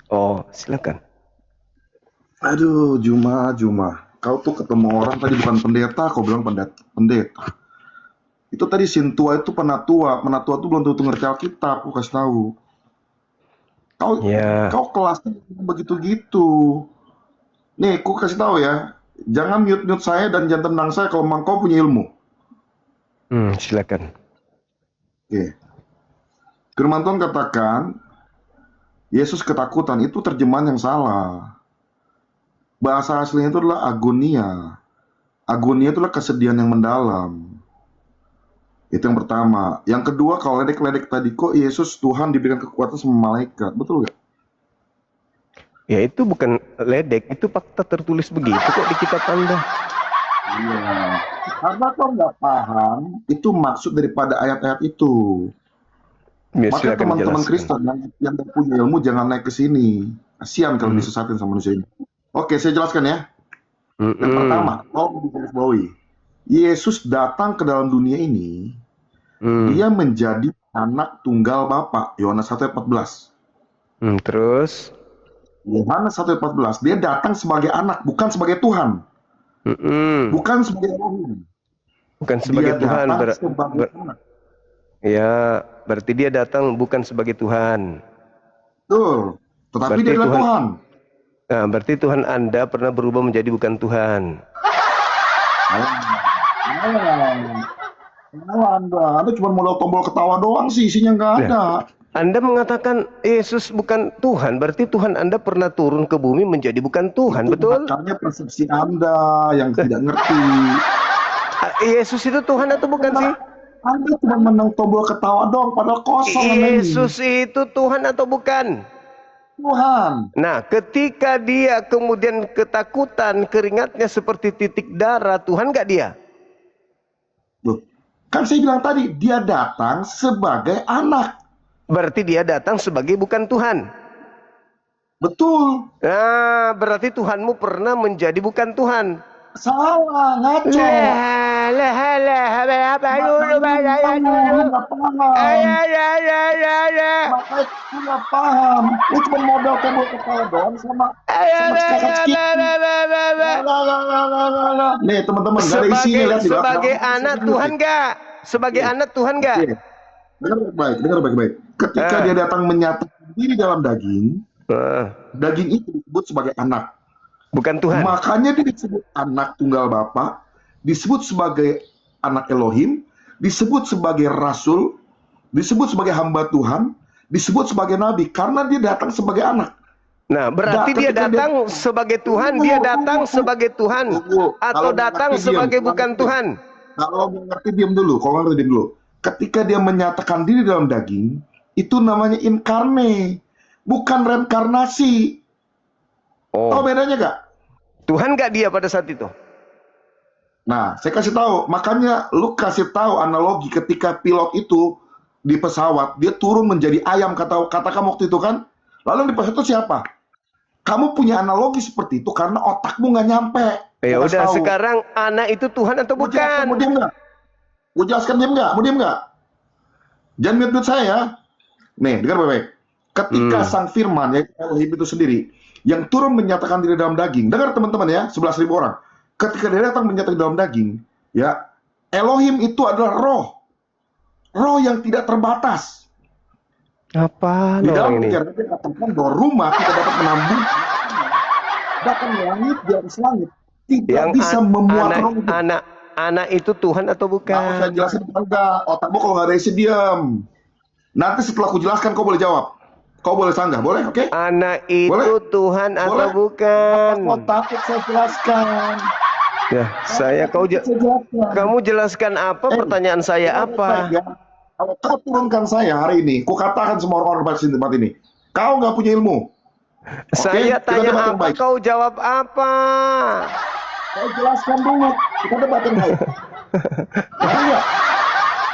Oh, silakan. Aduh, Juma. Kau tuh ketemu orang tadi bukan pendeta, kau bilang pendeta. Itu tadi Sintua itu penatua tuh belum tentu ngerti Alkitab, aku kasih tahu. Kau kelasnya begitu-gitu. Nih, aku kasih tahu ya, jangan mute saya dan jangan tendang saya kalau memang kau punya ilmu. Silakan. Oke. Firman Tuhan katakan, Yesus ketakutan, itu terjemahan yang salah. Bahasa aslinya itu adalah agonia. Agonia itu adalah kesedihan yang mendalam. Itu yang pertama. Yang kedua, kalau ledek-ledek tadi, kok Yesus Tuhan diberikan kekuatan sama malaikat, betul gak? Ya itu bukan ledek, itu fakta tertulis begitu kok di kitab Anda. Iya. Karena kau nggak paham, itu maksud daripada ayat-ayat itu. Maka teman-teman Kristen yang gak punya ilmu jangan naik ke sini. Kasihan kalau disesatin sama manusia ini. Oke, saya jelaskan ya. Yang pertama, kau bisa bawahi. Yesus datang ke dalam dunia ini, dia menjadi anak tunggal Bapa. Yohanes 1:14. Terus? Yohanes 1:14, dia datang sebagai anak, bukan sebagai Tuhan. Bukan sebagai Tuhan. Bukan sebagai Tuhan. Ya, berarti dia datang bukan sebagai Tuhan. Betul. Tetapi dia adalah Tuhan. Nah, berarti Tuhan Anda pernah berubah menjadi bukan Tuhan. Anda cuma modal tombol ketawa doang sih, isinya nggak ada. Anda mengatakan Yesus bukan Tuhan, berarti Tuhan Anda pernah turun ke bumi menjadi bukan Tuhan, betul? Makanya persepsi Anda yang tidak ngerti. Yesus itu Tuhan atau bukan sih? Anda cuma menang tombol ketawa doang, padahal kosong. Yesus itu Tuhan atau bukan? Tuhan. Nah, ketika dia kemudian ketakutan, keringatnya seperti titik darah, Tuhan nggak dia? Loh, kan saya bilang tadi, dia datang sebagai anak. Berarti dia datang sebagai bukan Tuhan. Betul. Nah, berarti Tuhanmu pernah menjadi bukan Tuhan. Salah, ngaco. Makanya aku nggak paham. Lu cuma modal kabel kepala doang sama kakak Nih teman-teman, gak ada isinya, lihat di belakang. Sebagai anak Tuhan nggak? Sebagai anak Tuhan nggak? Dengar baik-baik. Ketika dia datang menyatakan diri dalam daging, daging itu disebut sebagai anak. Bukan Tuhan. Makanya dia disebut anak tunggal Bapa, disebut sebagai anak Elohim, disebut sebagai rasul, disebut sebagai hamba Tuhan, disebut sebagai nabi, karena dia datang sebagai anak. Nah, berarti dia datang sebagai Tuhan, dia datang sebagai Tuhan, atau datang sebagai bukan Tuhan. Kalau mengerti diam dulu, kalau ngerti diam dulu. Ketika dia menyatakan diri dalam daging, itu namanya inkarne, bukan reinkarnasi. Tahu bedanya gak? Tuhan gak dia pada saat itu? Nah, saya kasih tahu. Makanya lu kasih tahu analogi ketika pilot itu di pesawat, dia turun menjadi ayam, kata kamu waktu itu kan? Lalu di pesawat itu siapa? Kamu punya analogi seperti itu karena otakmu nggak nyampe. Ya udah, sekarang anak itu Tuhan atau bukan? Mau diam nggak? Mau jelaskan diam nggak? Mau diam nggak? Jangan mute-mute saya ya. Nih, dengar baik-baik. Ketika Sang Firman, yaitu Elohim itu sendiri, yang turun menyatakan diri dalam daging. Dengar teman-teman ya, 11.000 orang. Ketika dia datang menyatakan dalam daging, ya, Elohim itu adalah roh. Roh yang tidak terbatas. Apa di dalam ini? pikiran dia katakan bahwa rumah kita dapat menambung bahkan langit di atas langit tidak yang bisa memuat roh itu. Anak itu Tuhan atau bukan? Nah, saya jelasin enggak. Otakmu kalau nggak ada isi diam. Nanti setelah aku jelaskan kau boleh jawab. Kau boleh sanggah, boleh? Oke? Anak itu boleh? Tuhan atau boleh? Bukan? Kau takut saya jelaskan. Ya, kamu jelaskan apa? Pertanyaan saya apa? Kalau kau turunkan saya hari ini, ku katakan semua orang-orang di tempat ini, kau nggak punya ilmu. Saya tanya apa, kau jawab apa? Saya jelaskan dulu, kita debat yang baik.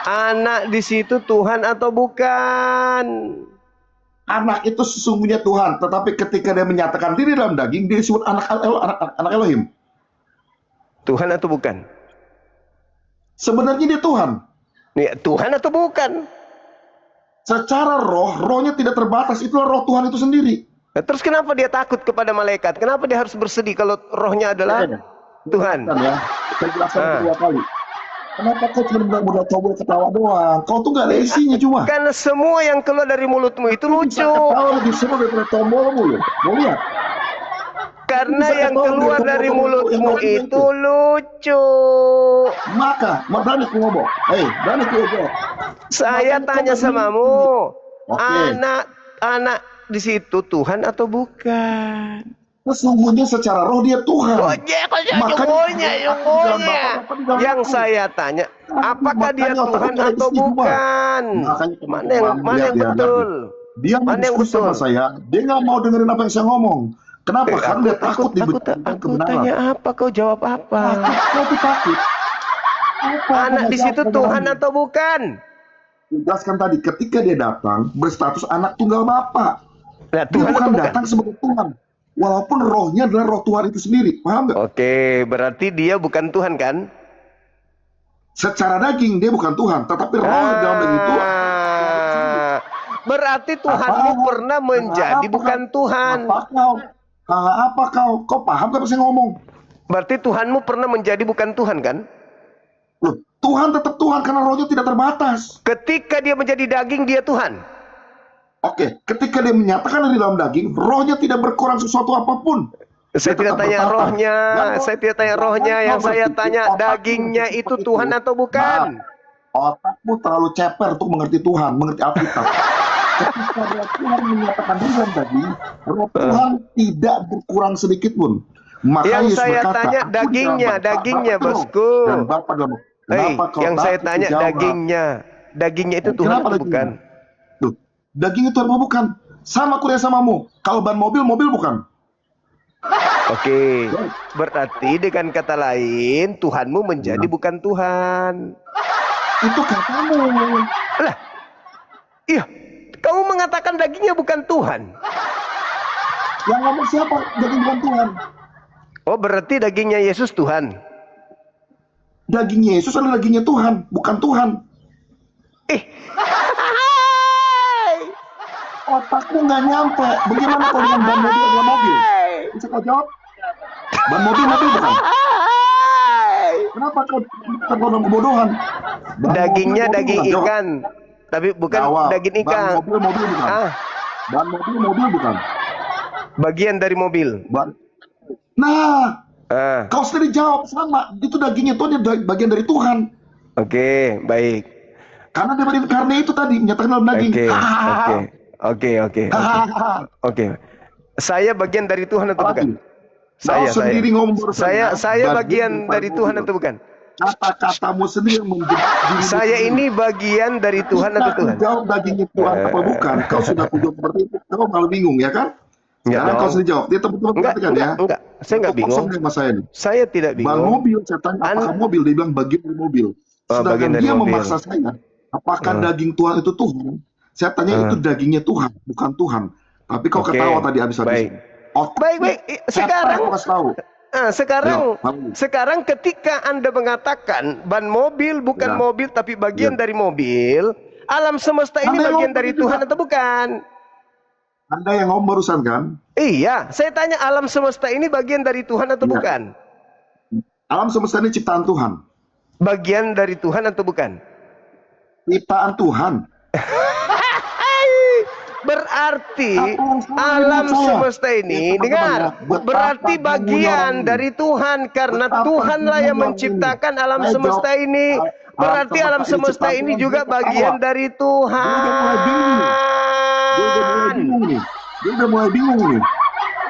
Anak di situ Tuhan atau bukan? Anak itu sesungguhnya Tuhan, tetapi ketika dia menyatakan diri dalam daging, dia disebut anak Elohim. Tuhan atau bukan? Sebenarnya dia Tuhan. Ya, Tuhan atau bukan? Secara rohnya tidak terbatas, itulah roh Tuhan itu sendiri. Nah, terus kenapa dia takut kepada malaikat? Kenapa dia harus bersedih kalau rohnya adalah Tuhan? Ya, saya jelaskan kedua kali. Kenapa kau cuma mudah coba ketawa doang? Kau tuh gak ada isinya cuma. Karena semua yang keluar dari mulutmu itu lucu. Ketawa lebih seru daripada tombolmu loh. Mau lihat? Karena yang keluar dari mulutmu itu lucu. Maka, berani ku ngomong. Berani ku ngomong. Saya tanya samamu, anak di situ Tuhan atau bukan? Sesungguhnya secara roh dia Tuhan. Makanya yang saya tanya, apakah dia Tuhan atau bukan? Mana yang betul? Dia diskusi sama saya, dia nggak mau dengerin apa yang saya ngomong. Kenapa? Karena dia takut diberikan kebenaran. Tanya apa, kau jawab apa? Kau takut. Anak di situ Tuhan atau bukan? Jelaskan tadi, ketika dia datang berstatus anak tunggal Bapa. Nah, dia bukan datang sebagai Tuhan. Walaupun rohnya adalah roh Tuhan itu sendiri. Paham nggak? Oke, berarti dia bukan Tuhan kan? Secara daging dia bukan Tuhan, tetapi roh dalam daging itu. Berarti Tuhanmu pernah menjadi bukan Tuhan. Apa kau? Kau paham gak apa saya ngomong? Berarti Tuhanmu pernah menjadi bukan Tuhan kan? Loh, Tuhan tetap Tuhan karena rohnya tidak terbatas. Ketika dia menjadi daging, dia Tuhan. Oke, ketika dia menyatakan di dalam daging, rohnya tidak berkurang sesuatu apapun. Saya tidak tanya rohnya, saya tidak tanya rohnya, yang saya tanya dagingnya itu Tuhan atau bukan? Otakmu terlalu ceper untuk mengerti Tuhan, mengerti Alkitab. Ketika Tuhan menyatakan di dalam daging, roh Tuhan tidak berkurang sedikit pun. Maka yang Yesus saya berkata, tanya dagingnya bosku. Yang saya tanya dagingnya itu Tuhan atau bukan? Loh, daging itu apa bukan? Sama kuliah samamu. Kalau ban mobil bukan. Oke, berarti dengan kata lain Tuhanmu menjadi bukan Tuhan. Itu katamu. Lah, iya. Kamu mengatakan dagingnya bukan Tuhan. Yang ngomong siapa? Daging bukan Tuhan. Oh, berarti dagingnya Yesus Tuhan. Dagingnya Yesus adalah dagingnya Tuhan, bukan Tuhan. Otakmu nggak nyampe. Bagaimana kalau dengan ban mobil adalah mobil? Bisa kau jawab? Ban mobil bukan? Kenapa kau dalam kebodohan? Dagingnya daging ikan, tapi bukan daging ikan. Ban mobil bukan. Ban mobil bukan. Bagian dari mobil. Nah, kau sendiri jawab sama. Itu dagingnya Tuhan, dia bagian dari Tuhan. Oke, baik. Karena itu tadi menyatakan dalam daging. Oke. Saya bagian dari Tuhan atau bukan? Saya bagian dari Tuhan atau bukan? Kata-katamu sendiri menjadi saya ini bagian dari Tuhan atau Tuhan? Jawab dagingnya Tuhan apa bukan? Kau sudah jawab seperti itu, kau malah bingung ya kan? Sekarang kau sendiri jawab. Dia teman-teman perhatikan ya. Enggak, saya enggak bingung. Saya tidak bingung. Ban mobil, saya tanya apakah mobil, dia bilang bagian dari mobil. Sedangkan dia memaksa saya, apakah daging Tuhan itu Tuhan? Saya tanya itu dagingnya Tuhan, bukan Tuhan. Tapi kau ketawa tadi habis-habis. Baik. Sekarang ketika Anda mengatakan ban mobil bukan mobil tapi bagian dari mobil, alam semesta ini bagian dari Tuhan atau bukan? Anda yang ngomong barusan kan? Iya, saya tanya alam semesta ini bagian dari Tuhan atau bukan? Alam semesta ini ciptaan Tuhan. Bagian dari Tuhan atau bukan? Ciptaan Tuhan. Berarti alam semesta ini, dengar, berarti bagian dari Tuhan karena Tuhanlah yang menciptakan alam semesta ini. Berarti alam semesta ini juga bagian dari Tuhan. Dia udah mulai bingung nih.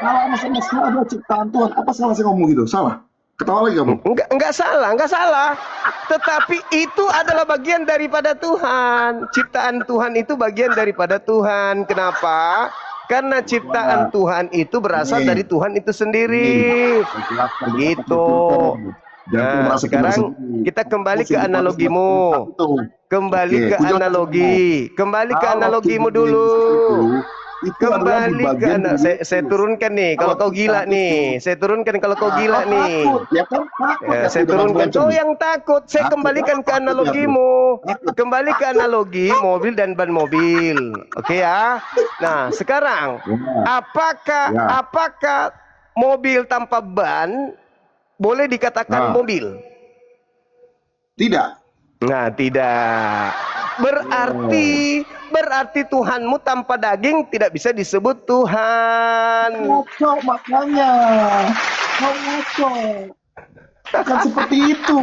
Alam semesta adalah ciptaan Tuhan. Apa salah saya ngomong gitu? Salah? Ketawa lagi kamu? Enggak salah. Tetapi itu adalah bagian daripada Tuhan. Ciptaan Tuhan itu bagian daripada Tuhan. Kenapa? Karena ciptaan Tuhan itu berasal dari Tuhan itu sendiri. Gitu. Nah, sekarang kita kembali ke analogimu. Kembali ke analogimu dulu. Kembali ke anak saya turunkan nih kalau kau gila nih. Saya turunkan kalau kau gila nih. Saya turunkan. Kau yang takut. Saya kembalikan ke analogimu. Kembali ke analogi mobil dan ban mobil. Oke ya. Nah, sekarang apakah mobil tanpa ban boleh dikatakan mobil? Tidak. Nah, tidak. Berarti Tuhanmu tanpa daging tidak bisa disebut Tuhan. Ngaco maknanya. Ngaco. Bukan seperti itu.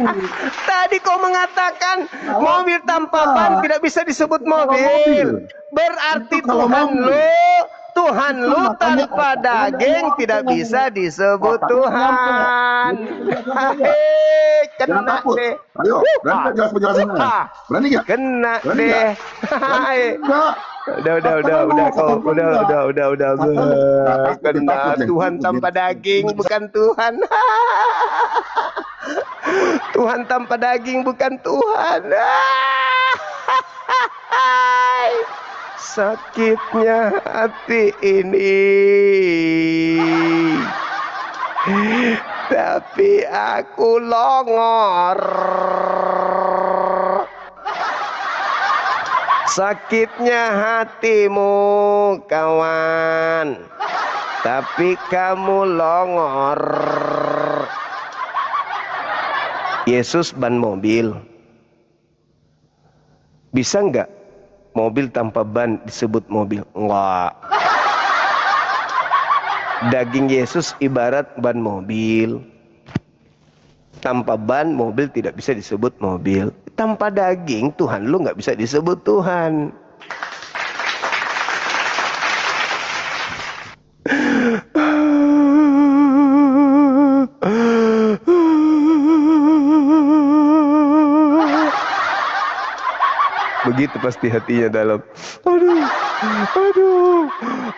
Tadi kau mengatakan mobil tanpa ban tidak bisa disebut mobil. Berarti Tuhan lu tanpa daging tidak bisa disebut Tuhan. Kena deh. Ayo, berani jelas penjelasannya? Berani nggak? Kena deh. Udah. Kena Tuhan tanpa daging bukan Tuhan. Tuhan tanpa daging bukan Tuhan. Sakitnya hati ini, tapi aku longor. Sakitnya hatimu kawan, tapi kamu longor. Yesus ban mobil. Bisa enggak mobil tanpa ban disebut mobil? Enggak. Daging Yesus ibarat ban mobil. Tanpa ban mobil tidak bisa disebut mobil. Tanpa daging Tuhan lu nggak bisa disebut Tuhan. Begitu pasti hatinya dalam. Aduh,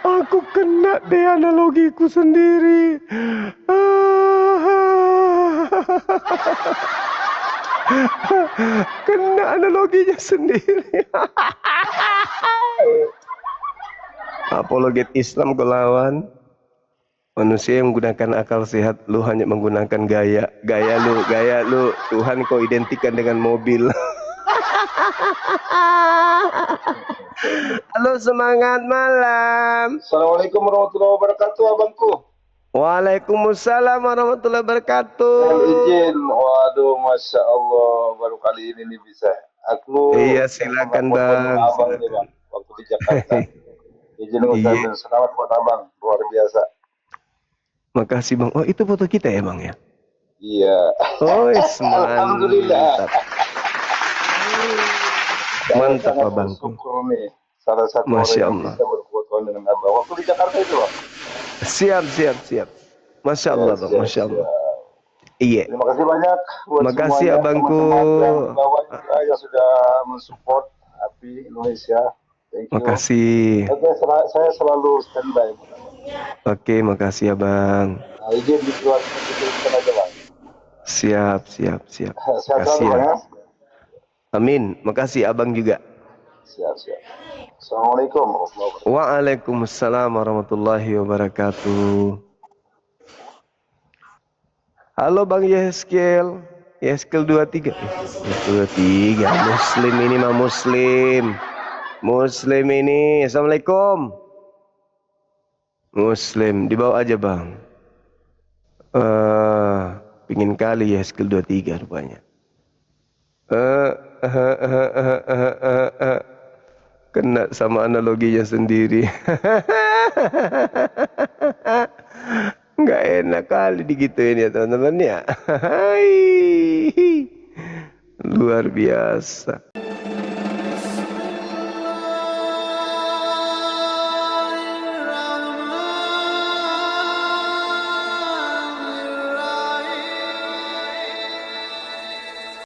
aku kena deh analogiku sendiri. Kena analoginya sendiri. Apologet Islam gue lawan. Manusia yang menggunakan akal sehat, lu hanya menggunakan gaya. Gaya lu. Tuhan kau identikan dengan mobil. Halo, semangat malam. Assalamualaikum warahmatullahi wabarakatuh, abangku. Waalaikumsalam warahmatullahi wabarakatuh. Izin, waduh, masya Allah, baru kali ini nih bisa. Aku. Iya, silakan bang. Abang nih bang, waktu di Jakarta. Izin ngucapin selamat buat abang, luar biasa. Makasih bang. Oh, itu foto kita ya bang ya? Iya. Oh, alhamdulillah. Mantap abang. Syukur nih, salah satu Masya orang yang Allah. bisa berfoto dengan abang. Waktu di Jakarta itu bang. Siap. Masya Allah bang, Masya Allah. Iya. Terima kasih banyak buat makasih semuanya, abangku. teman-teman juga yang sudah mensupport API Indonesia. Thank you. Makasih. Oke, saya selalu standby. Oke, makasih abang. Nah, izin di luar aja bang. Siap. Sehat Makasih selalu bang ya. Amin. Makasih abang juga. Siap. Assalamualaikum warahmatullahi wabarakatuh. Waalaikumsalam warahmatullahi wabarakatuh. Halo Bang Yeskel 23. 23. Muslim ini mah Muslim ini. Assalamualaikum. Muslim, dibawa aja bang. Pingin kali Yeskel 23 rupanya. Kena sama analoginya sendiri. Nggak enak kali digituin ya teman-teman ya. Luar biasa.